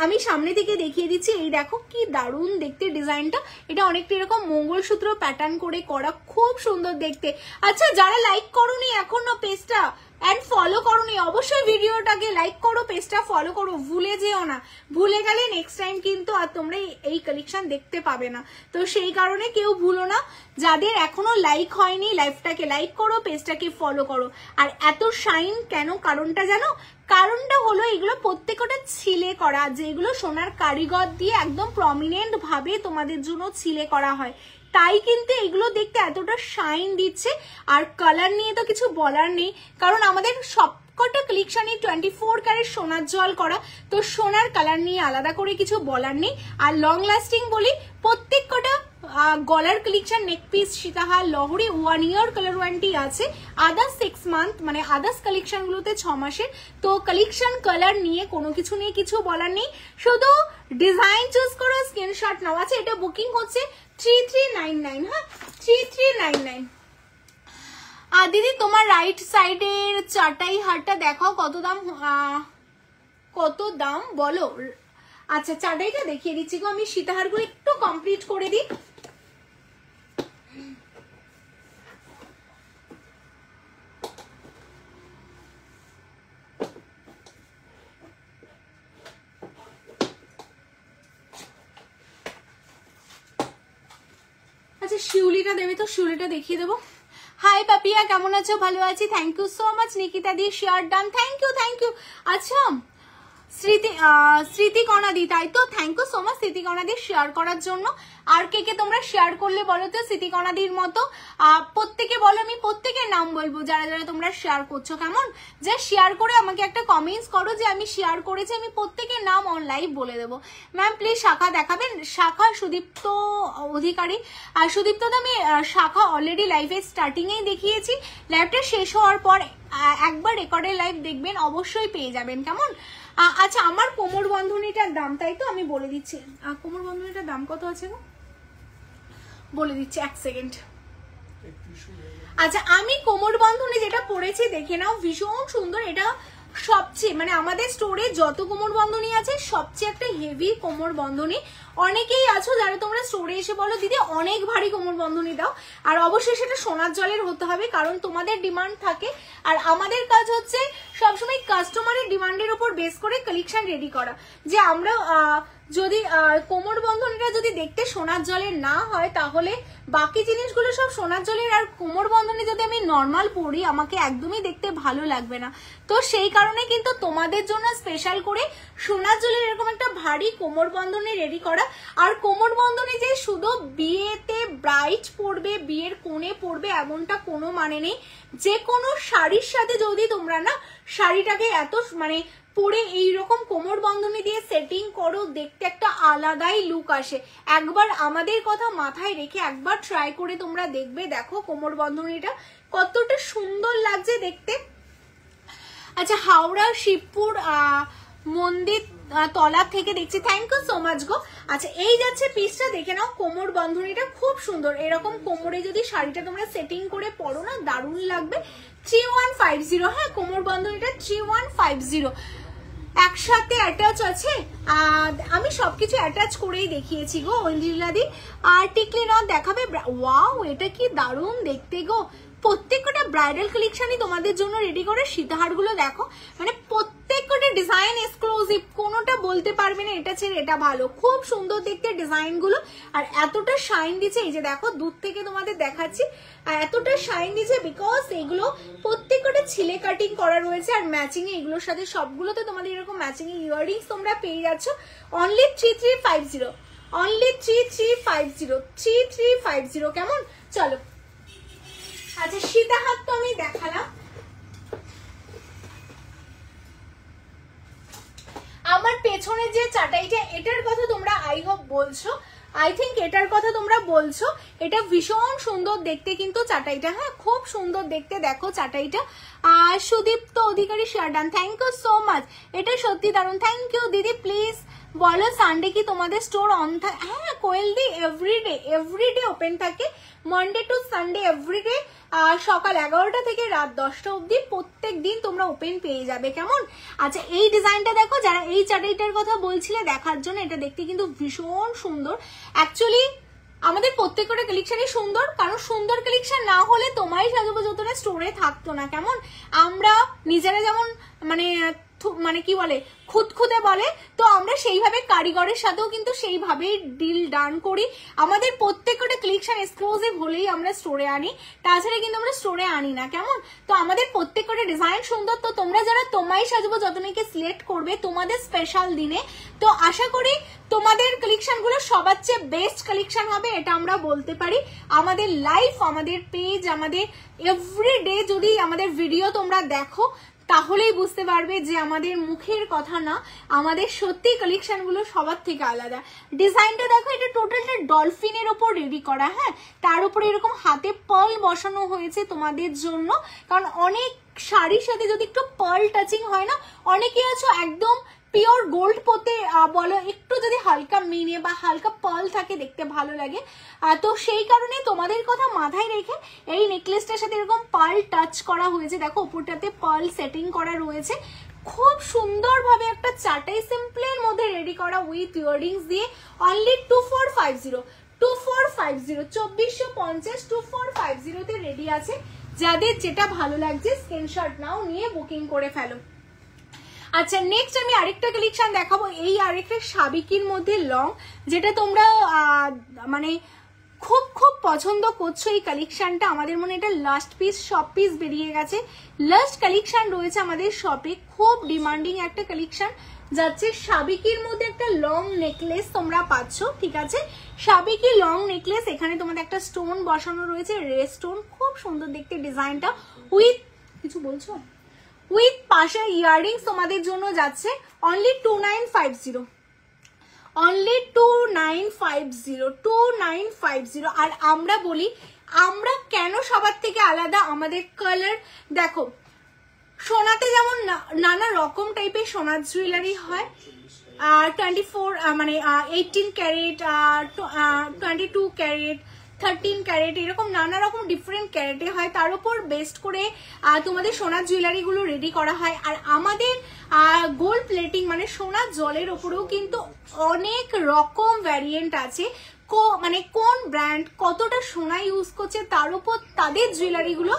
আমি সামনে থেকে দেখিয়ে দিচ্ছি, এই দেখো কি দারুণ দেখতে ডিজাইনটা। এটা অনেকটা এরকম মঙ্গলসূত্র প্যাটার্ন করে করা, খুব সুন্দর দেখতে। আচ্ছা যারা লাইক করোনি এখনো পেজটা এন্ড ফলো করোনি, অবশ্যই ভিডিওটাকে লাইক করো, পেজটা ফলো করো, ভুলে যেও না, ভুলে গেলে নেক্সট টাইম কিন্তু আর তোমরা এই কালেকশন দেখতে পাবে না। তো সেই কারণে কেউ ভুলো না, যাদের এখনো লাইক হয়নি লাইভটাকে লাইক করো, পেজটাকে ফলো করো। আর এত শাইন কেন, কারণটা জানো, কারণটা হলো এগুলো প্রত্যেকটা ছিলে করা, যেগুলো সোনার কারিগর দিয়ে একদম প্রমিনেন্ট ভাবে তোমাদের জন্য ছিলে করা হয়, তাই কিন্তু এগুলো দেখতে এতটা শাইন দিচ্ছে। আর কালার নিয়ে তো কিছু বলার নেই, কারণ আমাদের সবকটা কালেকশনই 24 ক্যারেট সোনার জল করা, তো সোনার কালার নিয়ে আলাদা করে কিছু বলার নেই। আর লং লাস্টিং বলি, প্রত্যেকটা গলার কালেকশন নেক পিস সীতাহার লহরি 1 ইয়ার কালার ওয়ারেন্টি আছে, আদার্স 6 মান্থ, মানে আদার্স কালেকশন গুলোতে 6 মাসের। তো কালেকশন কালার নিয়ে কোনো কিছু নিয়ে কিছু বলার নেই, শুধু ডিজাইন চুজ করো, স্ক্রিনশট নাও। আছে এটা বুকিং হচ্ছে 3399, হ্যাঁ 3399। দিদি তোমার রাইট সাইডের চাটাই হারটা দেখাও, কত দাম বলো। আচ্ছা চাটাইটা দেখিয়ে দিচ্ছি গো, আমি সীতাহারগুলো একটু কমপ্লিট করে দিই। আচ্ছা শিউলিটা দেবে তো, শিউলিটা দেখিয়ে দেবো। হাই পাপিয়া, কেমন আছো? ভালো আছি, thank you so much. Nikita দি শেয়ার ডান, থ্যাংক ইউ। আচ্ছা স্মৃতি কণাদি, তাই তো, থ্যাংক ইউ সো মাচ স্মৃতি কণাদি শেয়ার করার জন্য। আর কে তোমরা শেয়ার করলে বলো তো স্মৃতি কণাদির মতো? প্রত্যেকে বলো, আমি প্রত্যেকের নাম বলবো যারা যারা তোমরা শেয়ার করছো। কেমন? যে শেয়ার করে আমাকে একটা কমেন্টস করো যে আমি শেয়ার করেছি, আমি প্রত্যেকের নাম অন লাইভ বলে দেবো। ম্যাম প্লিজ শাখা দেখাবেন। শাখা সুদীপ্ত অধিকারী। আর সুদীপ্ত তো আমি শাখা অলরেডি লাইভে স্টার্টিংয়েই দেখিয়েছি, লাইভটা শেষ হওয়ার পর একবার রেকর্ডের লাইভ দেখবেন, অবশ্যই পেয়ে যাবেন। কেমন? আচ্ছা আমার কোমর বন্ধনীটার দাম, তাই তো, আমি বলে দিচ্ছি কোমর বন্ধনীটার দাম কত আছে গো, বলে দিচ্ছি এক সেকেন্ড। আচ্ছা আমি কোমর বন্ধনী যেটা পরেছি দেখে নাও, ভীষণ সুন্দর। এটা সবচেয়ে মানে আমাদের স্টোরে যত কোমর বন্ধনী আছে সবচেয়ে একটা হেভি কোমর বন্ধনী। অনেকেই আছো যারা তোমরা স্টোরে এসে বলো দিদি অনেক ভারী কোমর বন্ধনী দাও, আর অবশ্যই সেটা সোনার জলের হতে হবে, কারণ তোমাদের ডিমান্ড থাকে। আর আমাদের কাজ হচ্ছে সবসময় কাস্টমারের ডিমান্ডের উপর বেস করে কালেকশন রেডি করা। যে আমরা যদি কোমর বন্ধনীটা যদি দেখতে সোনার জলের না হয় তাহলে বাকি জিনিসগুলো সব সোনার জলের, আর কোমর বন্ধনী যদি আমি নর্মাল পরি আমাকে একদমই দেখতে ভালো লাগবে না। তো সেই কারণে কিন্তু তোমাদের জন্য স্পেশাল করে সোনার জলের এরকম একটা ভারী কোমর বন্ধনী রেডি করা। আর কোমর বন্ধনী যে শুধু বিয়েতে ব্রাইড পরবে, বিয়ের কোণে পরবে এমনটা কোনো মানে নেই। যে কোনো শাড়ির সাথে যদি তোমরা না শাড়িটাকে এত মানে পরে এইরকম কোমর বন্ধনী দিয়ে সেটিং করো, দেখতে একটা আলাদাই লুক আসে। একবার আমাদের কথা মাথায় রেখে একবার ট্রাই করে তোমরা দেখবে, দেখো কোমর বন্ধনীটা কতটা সুন্দর লাগছে দেখতে। আচ্ছা হাওড়া শিবপুর মন্দির তলা থেকে দেখছি, থ্যাংক ইউ সো মাচ গো। আচ্ছা এই যাচ্ছে পিসটা, দেখে নাও কোমর বন্ধনীটা খুব সুন্দর। এরকম কোমরে যদি শাড়িটা তোমরা সেটিং করে পরো না দারুণ লাগবে। 3150, হ্যাঁ কোমর বন্ধনীটা 3150 একসাথে অ্যাটাচ আছে। আমি সবকিছু অ্যাটাচ করেই দেখিয়েছি গো অঞ্জিলাদি। আর টিকলি নট দেখাবে? ওয়াও এটা কি দারুণ দেখতে গো। প্রত্যেকটা ব্রাইডাল কালেকশনই তোমাদের জন্য রেডি করে। সীতাহারগুলো দেখো, মানে প্রত্যেকটা ডিজাইন এক্সক্লুসিভ, কোনোটা বলতে পারবে না এটা ছেড়ে এটা ভালো। খুব সুন্দর দেখতে ডিজাইন গুলো, আর এতটা শাইন দিচ্ছে। এই যে দেখো দূর থেকে তোমাদের দেখাচ্ছি, এতটা শাইন দিচ্ছে বিকজ এগুলো প্রত্যেকটা ছিলে কাটিং করা রয়েছে। আর ম্যাচিং এ এগুলোর সাথে সবগুলোতে তোমাদের এরকম ম্যাচিং এ ইয়াররিংস তোমরা পেয়ে যাচ্ছ। Only 3350, only 3350। কেমন? চলো আচ্ছা সীতাহার তো আমি দেখালাম। আমার পেছনে যে চাটাইটা এটার কথা তোমরা আই হোপ বলছো, আই থিঙ্ক এটার কথা তোমরা বলছো। এটা ভীষণ সুন্দর দেখতে কিন্তু চাটাইটা, হ্যাঁ খুব সুন্দর দেখতে। দেখো চাটাইটা। Sudipta Adhikari share done, thank you so much. এটা সত্যি দারুণ, থ্যাংক ইউ দিদি। প্লিজ বলো সানডে কি তোমাদের স্টোর অন থাকে? হ্যাঁ কোয়েল দি এভরিডে ওপেন থাকে, মানডে টু সানডে এভরিডে সকাল 11টা থেকে রাত 10টা অবধি প্রত্যেক দিন তোমরা ওপেন পেয়ে যাবে। কেমন? আচ্ছা এই ডিজাইনটা দেখো, যারা এই চাটাইটার কথা বলছিলে দেখার জন্য, এটা দেখতে কিন্তু ভীষণ সুন্দর। অ্যাকচুয়ালি আমাদের প্রত্যেকটা কালেকশনই সুন্দর, কারণ সুন্দর কালেকশন না হলে তোমারই সাজবো যতটা স্টোরে থাকতো না। কেমন? আমরা নিজেরা যেমন মানে কি বলে খুদখুদে বলে, তো আমরা সেইভাবে কারিগরের সাথেও কিন্তু সেইভাবেই ডিল ডান করি। আমাদের প্রত্যেকটা কালেকশন এক্সক্লুসিভ হলেই আমরা স্টোরে আনি, তাছাড়া কিন্তু আমরা স্টোরে আনি না। কেমন? তো আমাদের প্রত্যেকটা ডিজাইন সুন্দর। তো তোমরা যারা তোমায় সাজবো যতনাকে সিলেক্ট করবে তোমাদের স্পেশাল দিনে, তো আশা করি তোমাদের কালেকশন গুলো সবার চেয়ে বেস্ট কালেকশন হবে, এটা আমরা বলতে পারি। আমাদের লাইফ, আমাদের পেজ, আমাদের এভরিডে যদি আমাদের ভিডিও তোমরা দেখো তাহলেই বুঝতে পারবে যে আমাদের মুখের কথা না, আমাদের সত্যি কালেকশন গুলো সবার থেকে আলাদা। ডিজাইনটা দেখো, এটা টোটালটা ডলফিনের উপর রেডি করা, হ্যাঁ তার উপরে এরকম হাতে পার্ল বসানো হয়েছে তোমাদের জন্য। কারণ অনেক শাড়ির সাথে যদি একটু পার্ল টাচিং হয় না, অনেকে আছো একদম পিওর গোল্ড পরতে বলো, একটু যদি হালকা মিনে বা হালকা পার্ল থাকে দেখতে ভালো লাগে। তো সেই কারণে তোমাদের কথা মাথায় রেখে এই নেকলেসটার সাথে এরকম পার্ল টাচ করা হয়েছে। দেখো উপরটাতে পার্ল সেটিং করা রয়েছে, খুব সুন্দরভাবে একটা চাটাই সিম্পলের মধ্যে রেডি করা উইথ ইয়াররিংস দিয়ে। অনলি 2450 2450 2450 তে রেডি আছে। যাদের যেটা ভালো লাগছে স্ক্রিনশট নাও, নিয়ে বুকিং করে ফেলো। আচ্ছা নেক্সট আমি আরেকটা কালেকশন দেখাবো, এই আরেকটা সাবিকির মধ্যে লং, যেটা তোমরা মানে খুব খুব পছন্দ করছো এই কালেকশনটা। আমাদের মনে এটা লাস্ট পিস, সব পিস বেরিয়ে গেছে, লাস্ট কালেকশন রয়েছে আমাদের শপে। খুব ডিমান্ডিং একটা কালেকশন যাচ্ছে, সাবিকির মধ্যে একটা লং নেকলেস তোমরা পাচ্ছ, ঠিক আছে? সাবিকি লং নেকলেস, এখানে তোমাদের একটা স্টোন বসানো রয়েছে, রে স্টোন, খুব সুন্দর দেখতে ডিজাইনটা। উইথ কিছু বলছো, উইথ পাশের ইয়াররিংস তোমাদের জন্য যাচ্ছে অনলি 2950, অনলি 2950। আর আমরা বলি আমরা কেন সবার থেকে আলাদা, আমাদের কালার দেখো, সোনাতে যেমন নানা রকম টাইপের সোনার জুয়েলারি হয়, 24 মানে 18 ক্যারেট, 22 ক্যারেট, 13 ক্যারেট, এরকম নানা রকম ডিফারেন্ট ক্যারেটে হয়, তার উপর বেস্ট করে তোমাদের সোনার জুয়েলারি গুলো রেডি করা হয়। আর আমাদের গোল্ড প্লেটিং মানে সোনার জলের উপরেও কিন্তু অনেক রকম ভ্যারিয়েন্ট আছে, মানে কোন ব্র্যান্ড কতটা সোনা ইউজ করছে তার উপর তাদের জুয়েলারি গুলো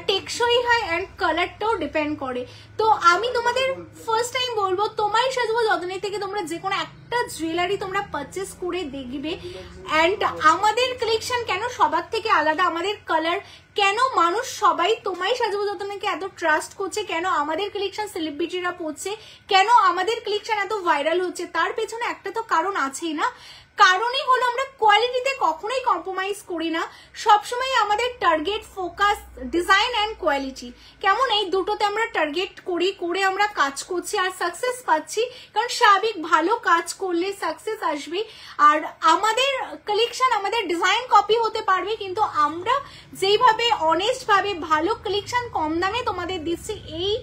টেকসই হয় অ্যান্ড কালারটাও ডিপেন্ড করে। তো আমি তোমাদের ফার্স্ট টাইম বলবো, তোমায় সাজবো যত্নে থেকে তোমরা যে কোনো একটা জুয়েলারি তোমরা পারচেস করে দেখবে। অ্যান্ড আমাদের কালেকশন কেন সবার থেকে আলাদা, আমাদের কালার কেন মানুষ সবাই তোমায় সাজবো যত্নকে এত ট্রাস্ট করছে, কেন আমাদের কালেকশন সেলিব্রিটিরা পড়ছে, কেন আমাদের কালেকশন এত ভাইরাল হচ্ছে, তার পেছনে একটা তো কারণ আছেই না। কারণই হলো আমরা কোয়ালিটিতে কখনোই কম্প্রোমাইজ করি না, সবসময় আমাদের target, focus, design and quality, কেমন এই দুটোতে আমরা টার্গেট করি, করে আমরা কাজ করছি আর সাকসেস পাচ্ছি। কারণ স্বাভাবিক ভালো কাজ করলে সাকসেস আসবে। আর আমাদের কালেকশন, আমাদের ডিজাইন কপি হতে পারবে, কিন্তু আমরা যেইভাবে অনেস্ট ভাবে ভালো কালেকশন কম দামে তোমাদের দিচ্ছি, এই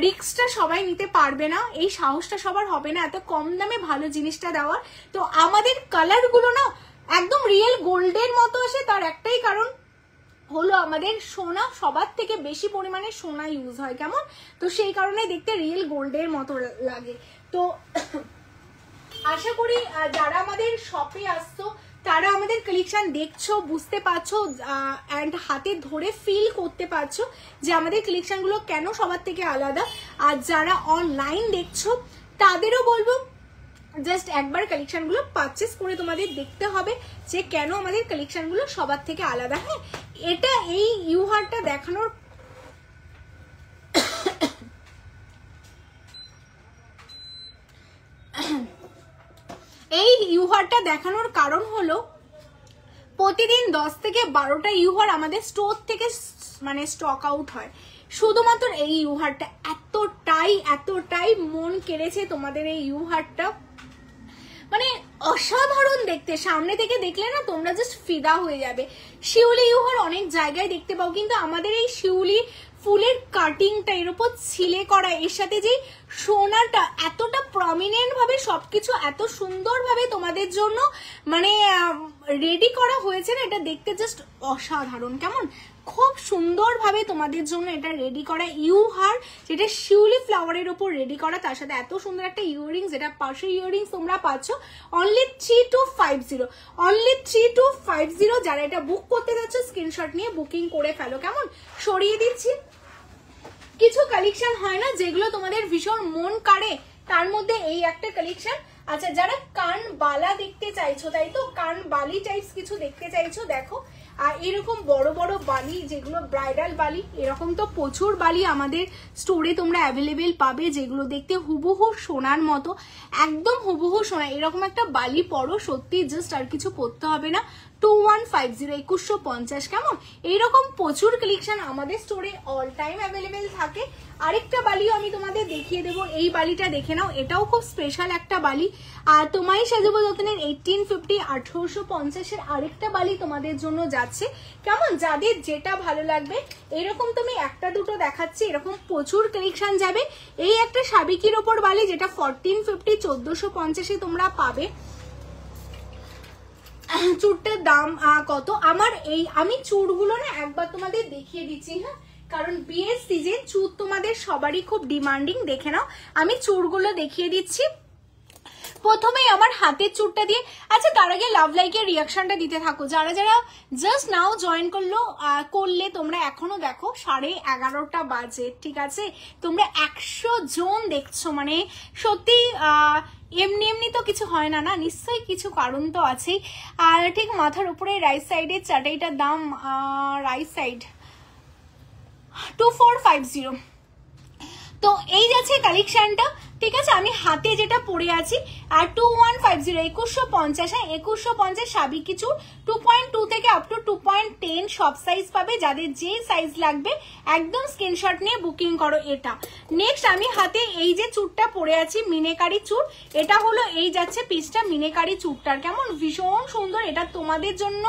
রিস্কটা সবাই নিতে পারবে না, এই সাহসটা সবার হবে না এত কম দামে ভালো জিনিসটা দেওয়ার। তো আমাদের কালার গুলো না একদম রিয়েল গোল্ডের মতো আসে, তার একটাই কারণ হলো আমাদের সোনা সবার থেকে বেশি পরিমাণে সোনা ইউজ হয়, কেমন? তো সেই কারণে দেখতে রিয়েল গোল্ডের মতো লাগে। তো আশা করি যারা আমাদের শপে আসছো তারা আমাদের কালেকশন দেখছো, বুঝতে পারছো অ্যান্ড হাতে ধরে ফিল করতে পারছো যে আমাদের কালেকশনগুলো কেন সবার থেকে আলাদা। আর যারা অনলাইন দেখছো তাদেরও বলবো জাস্ট একবার কালেকশনগুলো পারচেস করে তোমাদের দেখতে হবে যে কেন আমাদের কালেকশনগুলো সবার থেকে আলাদা। হ্যাঁ, এটা এই ইউহারটা দেখানোর দেখানোর কারণ হলো প্রতিদিন 10 থেকে 12টা ইউহার আমাদের স্টোর থেকে মানে স্টক আউট হয়। শুধুমাত্র এই ইউহারটা এতটাই মন কেড়েছে তোমাদের এই ইউহারটা, মানে অসাধারণ দেখতে, সামনে থেকে দেখলে না তোমরা জাস্ট ফিদা হয়ে যাবে। শিউলি ইউহার অনেক জায়গায় দেখতে পাও, কিন্তু আমাদের এই শিউলি ফুলের কাটিংটা এর উপর ছিলে করা, এর সাথে যে সোনাটা এতটা প্রমিনেন্ট ভাবে সবকিছু এত সুন্দর ভাবে তোমাদের জন্য মানে রেডি করা হয়েছে না, এটা দেখতে জাস্ট অসাধারণ। কেমন খুব সুন্দর ভাবে তোমাদের জন্য এটা রেডি করা ইউহার, যেটা শিউলি ফ্লাওয়ারের উপর রেডি করা, তার সাথে এত সুন্দর একটা ইয়াররিংস, যেটা পাশে ইয়াররিংস তোমরা পাচ্ছ অনলি 3250, অনলি 3250। যারা এটা বুক করতে যাচ্ছ স্ক্রিনশট নিয়ে বুকিং করে ফেলো। কেমন সরিয়ে দিচ্ছি, কিছু কালেকশন হয় না যেগুলো তোমাদের ভীষণ মন কাড়ে, তার মধ্যে এই একটা কালেকশন। আচ্ছা, যারা কান বালা দেখতে চাইছো, তাই তো কান বালি টাইপস কিছু দেখতে চাইছো, দেখো আর এরকম বড় বড় বালি যেগুলো ব্রাইডাল বালি, এরকম তো প্রচুর বালি আমাদের স্টোরে তোমরা অ্যাভেলেবেল পাবে, যেগুলো দেখতে হুবহু সোনার মতো, একদম হুবহু সোনা। এরকম একটা বালি পরো, সত্যি জাস্ট আর কিছু পরতে হবে না, 2150 2150 কেমন? এইরকম প্রচুর কালেকশন আমাদের স্টোরে অল টাইম অ্যাভেলেবেল থাকে। আরেকটা বালিও আমি তোমাদের দেখিয়ে দেবো, এই বালিটা দেখে নাও, এটাও খুব স্পেশাল একটা বালি। আর তোমারই সাজাবো যত্নের 1850 1850 আরেকটা বালি তোমাদের জন্য যাচ্ছে কেমন? যাদের যেটা ভালো লাগবে এরকম তুমি একটা দুটো দেখাচ্ছি, এরকম প্রচুর কালেকশন যাবে। এই একটা সাবিকির ওপর বালি যেটা 1450 1450 তোমরা পাবে। চুড়টার দাম কত? আমার এই আমি চুড়গুলো না একবার তোমাদের দেখিয়ে দিচ্ছি, হ্যাঁ, কারণ বিয়ের সিজন চুড় তোমাদের সবারই খুব ডিমান্ডিং। দেখে নাও, আমি চুড়গুলো দেখিয়ে দিচ্ছি। প্রথমেই আমার হাতের চুড়টা দিয়ে, আচ্ছা তার আগে লাভ লাইকের রিয়াকশনটা দিতে থাকো। যারা যারা জাস্ট নাও জয়েন করলে তোমরা এখনো দেখো 11:30 বাজে, ঠিক আছে? তোমরা 100 জন দেখছো, মানে সত্যি এমনি এমনি তো কিছু হয় না, না নিশ্চয়ই কিছু কারণ তো আছেই। আর ঠিক মাথার উপরে রাইট সাইডের চাটাইটার দাম রাইট সাইড 2450। তো এই যাচ্ছে কালেকশনটা, ঠিক আছে? আমি হাতে যেটা পরে আছি আর 2150 2150, হ্যাঁ 2150 সাবিকি চুড় 2.2 থেকে আপ টু 2.10 সব সাইজ পাবে। যাদের যে সাইজ লাগবে একদম স্ক্রিনশট নিয়ে বুকিং করো এটা। নেক্সট আমি হাতে এই যে চুড়টা পরে আছি মিনেকারি চুড়, এটা হলো এই যাচ্ছে পিসটা মিনেকারি চুড়টার, কেমন ভীষণ সুন্দর। এটা তোমাদের জন্য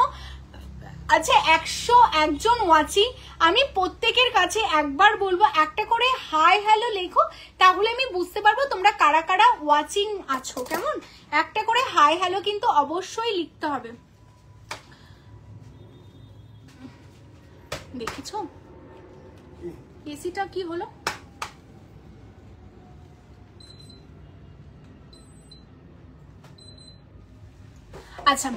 আচ্ছা 101 জন ওয়াচিং, আমি প্রত্যেকের কাছে একবার বলবো একটা করে হাই হ্যালো লেখো, তাহলে আমি বুঝতে পারবো তোমরা কারা কারা ওয়াচিং আছো, কেমন? একটা করে হাই হ্যালো কিন্তু অবশ্যই লিখতে হবে। দেখেছো এসিটা কি হলো? আচ্ছা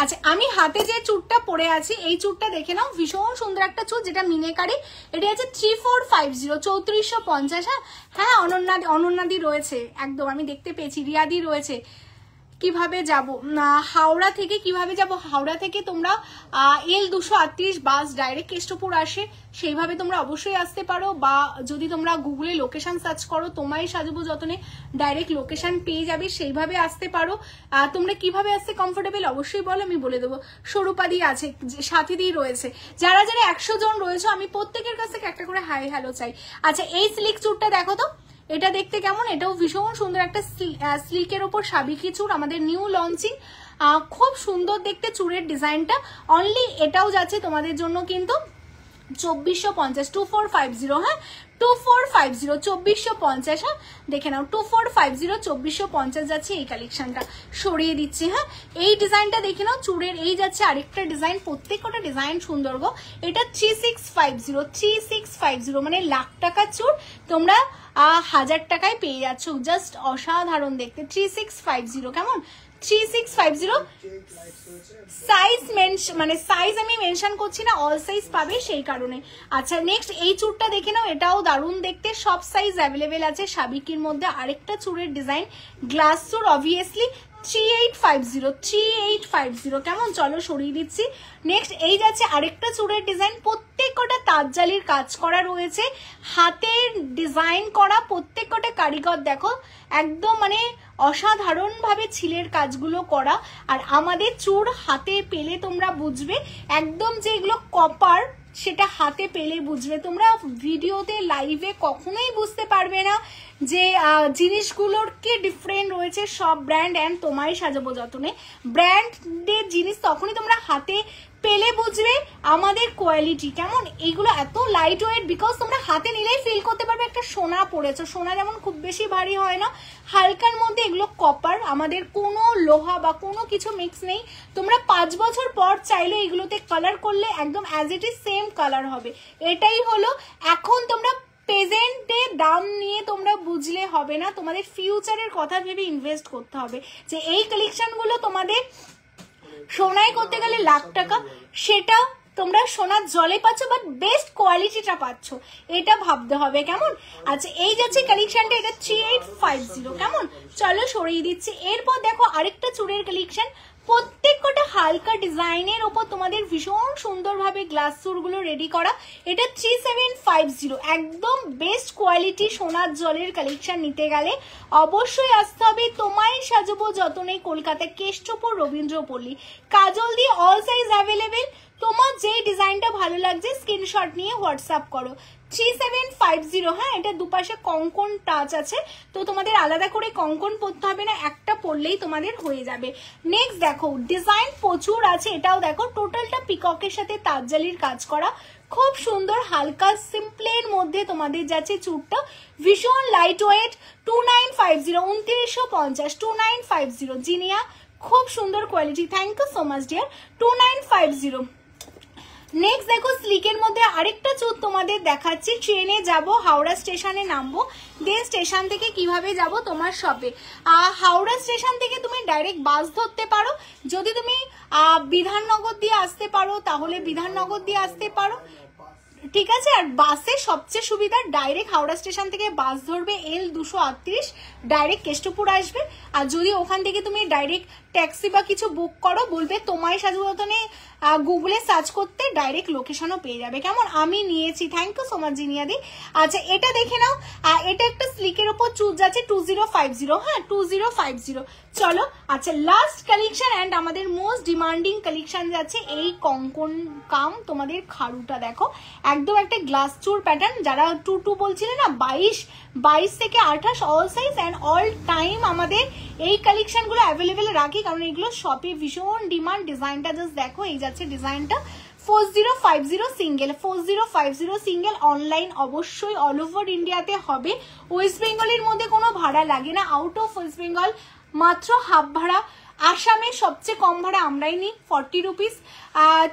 আচ্ছা, আমি হাতে যে চুড়টা পরে আছি এই চুড়টা দেখে নাও, ভীষণ সুন্দর একটা চুড় যেটা মিনেকারি। এটা আছে 3450 3450। হ্যাঁ অনন্যাদি রয়েছে, একদম আমি দেখতে পেয়েছি, রিয়াদি রয়েছে। কিভাবে যাব হাওড়া থেকে? কিভাবে যাব হাওড়া থেকে? তোমরা L238 বাস ডাইরেক্ট কেষ্টপুর আসে, সেইভাবে তোমরা অবশ্যই আসতে পারো। বা যদি তোমরা গুগলে লোকেশন সার্চ করো তোমায় সাজাবো যতনে ডাইরেক্ট লোকেশন পেয়ে যাবে, সেইভাবে আসতে পারো। তোমরা কিভাবে আসতে কমফোর্টেবল অবশ্যই বলো, আমি বলে দেবো। স্বরূপাদি আছে, সাথীদি রয়েছে, যারা যারা 100 জন রয়েছে আমি প্রত্যেকের কাছ থেকে একটা করে হাই হ্যালো চাই। আচ্ছা এই স্লিক চুড়টা দেখো তো, এটা দেখতে কেমন? এটাও ভীষণ সুন্দর একটা স্লিকের ওপর সাবিকি চুড়, আমাদের নিউ লঞ্চিং, খুব সুন্দর দেখতে চুড়ের ডিজাইনটা। অনলি এটাও যাচ্ছে তোমাদের জন্য কিন্তু 2450 2450, হ্যাঁ 2450 2450, হ্যাঁ দেখে নাও 2450 2450 যাচ্ছে এই কালেকশনটা। সরিয়ে দিচ্ছি, হ্যাঁ এই ডিজাইনটা দেখে নাও চুড়ের। এই যাচ্ছে আরেকটা ডিজাইন, প্রত্যেকটা ডিজাইন সুন্দর গো। এটা 3650 3650, মানে লাখ টাকার চুড় তোমরা 1000 টাকায় পেয়ে যাচ্ছ, জাস্ট অসাধারণ দেখতে। 3650 কেমন? 3650 সাইজ মানে সাইজ আমি মেনশন করছি না, অল সাইজ পাবে সেই কারণে। আচ্ছা নেক্সট এই চুড়টা দেখে নাও, এটাও দারুণ দেখতে, সব সাইজ অ্যাভেলেবেল আছে সাবিকির মধ্যে। আরেকটা চুড়ের ডিজাইন গ্লাস চুড়, অবভিয়াসলি 3850 3850 কেমন? চলো সরিয়ে দিচ্ছি। নেক্সট এই যাচ্ছে আরেকটা চুড়ের ডিজাইন, প্রত্যেকটা তাঁতজালির কাজ করা রয়েছে, হাতের ডিজাইন করা, প্রত্যেকটা কারিগর দেখো একদম মানে অসাধারণ ভাবে ছিলের কাজগুলো করা। আর আমাদের চুড় হাতে পেলে তোমরা বুঝবে, একদম যে এগুলো কপার সেটা হাতে পেলে বুঝবে। তোমরা ভিডিওতে লাইভে কখনোই বুঝতে পারবে না যে জিনিসগুলোর কি ডিফারেন্ট রয়েছে। সব ব্র্যান্ড অ্যান্ড তোমায় সাজাবো যতনে ব্র্যান্ডের জিনিস তখনই তোমরা হাতে পেলে বুঝবে আমাদের কোয়ালিটি কেমন। এইগুলো এত লাইট ওয়েট, বিকজ তোমরা হাতে নিলেই ফিল করতে পারবে একটা সোনা পড়েছো। সোনা যেমন খুব বেশি ভারী হয় না, হালকার মধ্যে এগুলো কপার, আমাদের কোনো লোহা বা কোনো কিছু মিক্স নেই। তোমরা 5 বছর পর চাইলে এগুলোতে কালার করলে একদম as it is same colour হবে। এটাই হলো, এখন তোমরা প্রেজেন্টে দাম নিয়ে তোমরা বুঝলে হবে না, তোমাদের ফিউচারের কথা ভেবে ইনভেস্ট করতে হবে। যে এই কালেকশনগুলো তোমাদের সোনায় করতে গেলে লাখ টাকা, সেটা তোমরা সোনার জলে পাচ্ছ বাট বেস্ট কোয়ালিটিটা পাচ্ছ, এটা ভাবতে হবে কেমন। আচ্ছা এই যাচ্ছে কালেকশনটা, এটা 3850 কেমন। চলো সরিয়ে দিচ্ছি। এরপর দেখো আরেকটা চুড়ের কালেকশন, প্রত্যেক কটা হালকা ডিজাইনের ওপর তোমাদের ভীষণ সুন্দরভাবে গ্লাস সুরগুলো রেডি করা। এটা 3750, একদম বেস্ট কোয়ালিটি সোনার জলের কালেকশন নিতে গেলে অবশ্যই আসতে হবে তোমায় সাজাবো যতনে, কলকাতা, কেষ্টপুর, রবীন্দ্রপল্লী। কাজল দিয়ে অল সাইজ অ্যাভেলেবেল। তোমার যে ডিজাইনটা ভালো লাগছে স্ক্রিনশট নিয়ে হোয়াটসঅ্যাপ করো। 3750, হ্যাঁ এটা দুপাশে কঙ্কন টাচ আছে, তো তোমাদের আলাদা করে কঙ্কন পরতে হবে না, একটা পরলেই তোমাদের হয়ে যাবে। নেক্সট দেখো ডিজাইন প্রচুর আছে, এটাও দেখো টোটালটা পিককের সাথে তাঁতজালির কাজ করা, খুব সুন্দর হালকা সিম্পলের মধ্যে তোমাদের যাচ্ছে চুটটা, ভীষণ লাইট ওয়েট। 2950, 2950, 2950 জিনিয়া, খুব সুন্দর quality. Thank you so much dear. 2950। Next দেখো স্লিকের মধ্যে আরেকটা চুট তোমাদের দেখাচ্ছি। ট্রেনে যাব, হাওড়া স্টেশনে নামবো, দেন স্টেশন থেকে কিভাবে যাব তোমার শপে। হাওড়া স্টেশন থেকে তুমি ডাইরেক্ট বাস ধরতে পারো, যদি তুমি বিধাননগর দিয়ে আসতে পারো তাহলে বিধাননগর দিয়ে আসতে পারো, ঠিক আছে। আর বাসে সবচেয়ে সুবিধা ডাইরেক্ট হাওড়া স্টেশন থেকে বাস ধরবে L238, ডাইরেক্ট কেষ্টপুর আসবে। আর যদি ওখান থেকে তুমি ডাইরেক্ট ট্যাক্সি বা কিছু বুক করো, বলবে তোমায় সাজুতনে গুগলে সার্চ করতে, ডাইরেক্ট লোকেশনও পেয়ে যাবে, কেমন। আমি নিয়েছি, থ্যাংক ইউ সো মাচ জিনিয়াদি। আচ্ছা এটা দেখে নাও, এটা একটা স্লিকের ওপর চুজ আছে 2050, হ্যাঁ 2050। চলো আচ্ছা লাস্ট কালেকশন অ্যান্ড আমাদের মোস্ট ডিমান্ডিং কালেকশন যাচ্ছে এই কঙ্কন কাম তোমাদের খাড়ুটা। দেখো একদম একটা গ্লাস চুর প্যাটার্ন, যারা 22 বলছিলে না, 22 থেকে 28 all size and all time আমাদের এই কালেকশনগুলো অ্যাভেলেবেল রাখি, কারণ এগুলো শপে ভীষণ ডিমান্ড। ডিজাইনটা জাস্ট দেখো, এই যাচ্ছে ডিজাইনটা 4050 সিঙ্গেল, 4050 সিঙ্গেল। অনলাইন অবশ্যই অল ওভার ইন্ডিয়াতে হবে, ওয়েস্ট বেঙ্গলের মধ্যে কোনো ভাড়া লাগে না, আউট অফ ওয়েস্ট বেঙ্গল মাত্র হাফ ভাড়া। আসামে সবচেয়ে কম ভাড়া আমরাই নিই, 40 রুপিস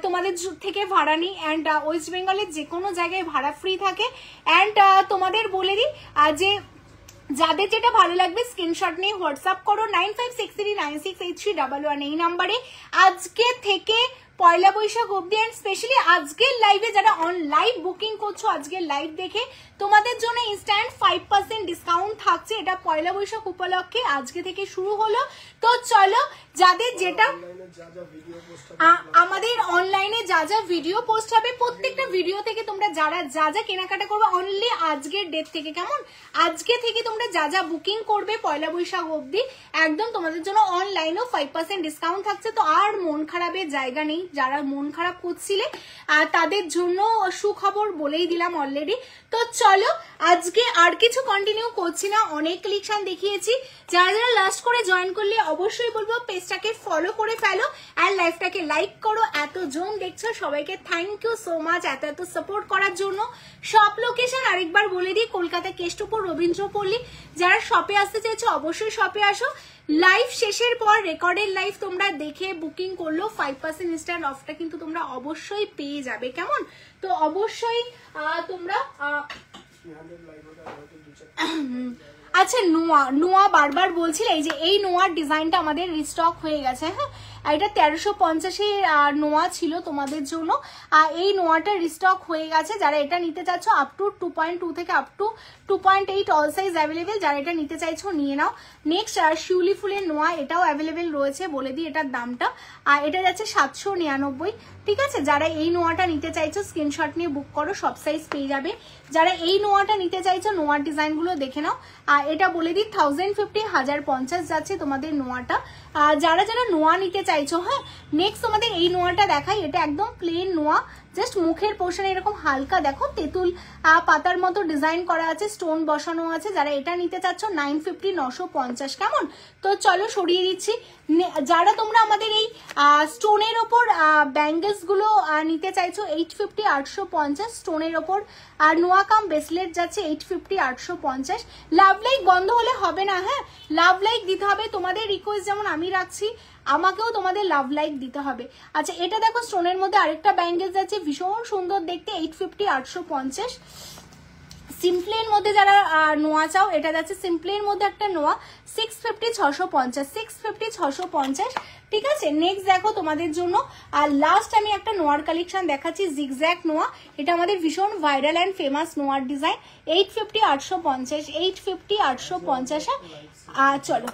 তোমাদের থেকে ভাড়া নিই। অ্যান্ড ওয়েস্ট বেঙ্গলের যে কোনো জায়গায় ভাড়া ফ্রি থাকে। অ্যান্ড তোমাদের বলে দিই যে যাদের যেটা ভালো লাগবে স্ক্রিনশট নিয়ে হোয়াটসঅ্যাপ করো 9563968311 এই নাম্বারে। আজকে থেকে পয়লা বৈশাখ অব্দি অ্যান্ড স্পেশালি আজকের লাইভে যারা লাইভ বুকিং করছো, আজকের লাইভ দেখে তোমাদের জন্য ইনস্ট্যান্ট 5% ডিসকাউন্ট থাকছে। এটা পয়লা বৈশাখ উপলক্ষে আজকে থেকে শুরু হলো। তো চলো যাদের যেটা আমাদের অনলাইনে যা যা ভিডিও পোস্ট হবে, প্রত্যেকটা ভিডিও থেকে তোমরা যারা যা যা কেনাকাটা করবে অনলি আজকের ডেট থেকে, কেমন, আজকে থেকে তোমরা যা যা বুকিং করবে পয়লা বৈশাখ অব্দি, একদম তোমাদের জন্য অনলাইনেও 5% ডিসকাউন্ট থাকছে। তো আর মন খারাপের জায়গা নেই, যারা মন খারাপ করছিলে তাদের জন্য সুখবর বলেই দিলাম অলরেডি। তো চলো আজকে আর কিছু কন্টিনিউ করছি না, অনেক কালেকশন দেখিয়েছি। যারা যারা লাস্ট করে জয়েন করলে অবশ্যই বলবো পেজটাকে ফলো করে ফেলো আর লাইভটাকে লাইক করো। এতজন দেখছো সবাইকে থ্যাংক ইউ সো মাচ এত সাপোর্ট করার জন্য। শপ লোকেশন আরেকবার বলে দিই, কলকাতা কেষ্টপুর, রবীন্দ্রপল্লী। যারা শপে আসতে চাইছো অবশ্যই শপে আসো। লাইভ শেষের পর রেকর্ডের লাইভ তোমরা দেখে বুকিং করলো 5% ইনস্ট্যান্ট অফটা কিন্তু তোমরা অবশ্যই পেয়ে যাবে, কেমন। তো অবশ্যই তোমরা আচ্ছা নোয়া বারবার বলছিলে, এই যে এই নোয়ার ডিজাইনটা আমাদের রিস্টক হয়ে গেছে, হ্যাঁ এটা 1350-এর নোয়া ছিল তোমাদের জন্য, এই নোয়াটা রিস্টক হয়ে গেছে। যারা এটা নিতে চাচ্ছ আপ টু 2.2 থেকে up to 2.8 all size available, যারা এটা নিতে চাইছো নিয়ে নাও। নেক্সট শিউলি ফুলের নোয়া, এটাও অ্যাভেলেবেল রয়েছে, বলে দিই এটার দামটা, এটা যাচ্ছে 799, ঠিক আছে। যারা এই নোয়াটা নিতে চাইছো স্ক্রিনশট নিয়ে বুক করো, সব সাইজ পেয়ে যাবে। যারা এই নোয়াটা নিতে চাইছো নোয়ার ডিজাইনগুলো দেখে নাও, এটা বলে দিই 1050 1050 যাচ্ছে তোমাদের নোয়াটা। যারা যারা নোয়া নিতে চাইছো, হ্যাঁ নেক্সট তোমাদের এই নোয়াটা দেখাই, এটা একদম প্লেন নোয়া, জাস্ট মুখের পোর্শনে এরকম হালকা দেখো তেঁতুল পাতার মতো ডিজাইন করা আছে, স্টোন বসানো আছে। যারা এটা নিতে চাচ্ছ 950 950, কেমন। তো চলো সরিয়ে দিচ্ছি। যারা তোমরা আমাদের এই স্টোনের ওপর ব্যাঙ্গলস গুলো নিতে চাইছো 850 850 স্টোনের ওপর, আর নোয়া কাম ব্রেসলেট যাচ্ছে 850 850। লাভ লাইক বন্ধ হলে হবে না, হ্যাঁ লাভ লাইক দিতে হবে। তোমাদের রিকোয়েস্ট যেমন আমি রাখছি, আমাকেও তোমাদের লাভ লাইক দিতে হবে। আচ্ছা এটা দেখো স্টোনের মধ্যে আরেকটা ব্যাঙ্গেল যাচ্ছে, ভীষণ সুন্দর দেখতে, 850 850। সিম্পলের মধ্যে যারা নোয়া চাও, এটা যাচ্ছে সিম্পলের মধ্যে একটা নোয়া 650 650 650 650, ঠিক আছে। নেক্সট দেখো তোমাদের জন্য আর লাস্ট আমি একটা নোয়ার কালেকশন দেখাচ্ছি, জিগজ্যাগ নোয়া, এটা আমাদের ভীষণ ভাইরাল অ্যান্ড ফেমাস নোয়ার ডিজাইন, 850 850 850 850। চলো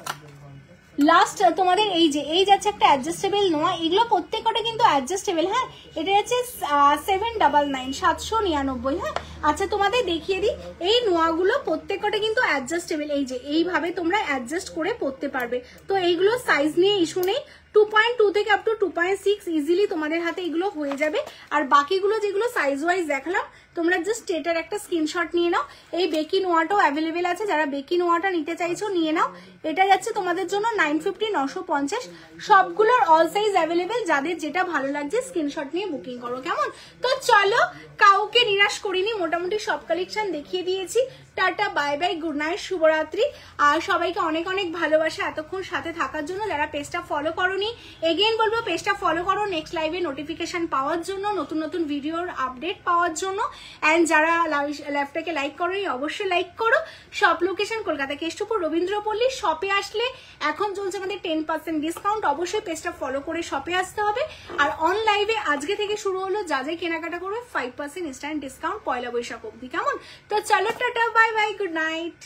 লাস্ট তোমাদের এই যাচ্ছে একটা অ্যাডজাস্টেবল নোয়া, এগুলো প্রত্যেকটা কিন্তু অ্যাডজাস্টেবল। হ্যাঁ, এটা হচ্ছে 799 799। হ্যাঁ, আচ্ছা তোমাদের দেখিয়ে দিই, এই নোয়াগুলো প্রত্যেকটা কিন্তু অ্যাডজাস্টেবল, এইভাবে তোমরা অ্যাডজাস্ট করে পরতে পারবে। তো এইগুলো সাইজ নিয়ে ইস্যু নেই, 2.2 থেকে আপ টু 2.6 ইজিলি তোমাদের হাতে এগুলো হয়ে যাবে। আর বাকিগুলো যেগুলো সাইজ ওয়াইজ দেখালাম, তোমরা জাস্ট এটার একটা স্ক্রিনশট নিয়ে নাও। এই বেকি নোয়াটাও অ্যাভেলেবেল আছে, যারা বেকি নোয়াটা নিতে চাইছো নিয়ে নাও। এটা যাচ্ছে তোমাদের জন্য 950 950। সবগুলোর অল সাইজ অ্যাভেলেবেল, যাদের যেটা ভালো লাগছে স্ক্রিনশট নিয়ে বুকিং করো, কেমন? তো চলো, কাউকে নিরাশ করিনি, মোটামুটি সব কালেকশন দেখিয়ে দিয়েছি। Tata, bye bye, good night, শুভরাত্রি। আর সবাইকে অনেক অনেক ভালোবাসা এতক্ষণ সাথে থাকার জন্য। যারা পেজটা ফলো করোনি, এগেইন বলবো পেজটা ফলো করো নেক্সট লাইভে নোটিফিকেশন পাওয়ার জন্য, নতুন নতুন ভিডিওর আপডেট পাওয়ার জন্য। অ্যান্ড যারা লাইভটাকে লাইক করোনি অবশ্যই লাইক করো। Shop location Kolkata Keshtopur Rabindrapalli. শপে আসলে এখন চলছে আমাদের 10% ডিসকাউন্ট, অবশ্যই পেজটা ফলো করে শপে আসতে হবে। আর অন লাইভে আজকে থেকে শুরু হলো, যা যা কেনাকাটা করবে 5% ইনস্ট্যান্ট ডিসকাউন্ট পয়লা বৈশাখ অবধি, কেমন? তো চলো, tata, bye bye, good night.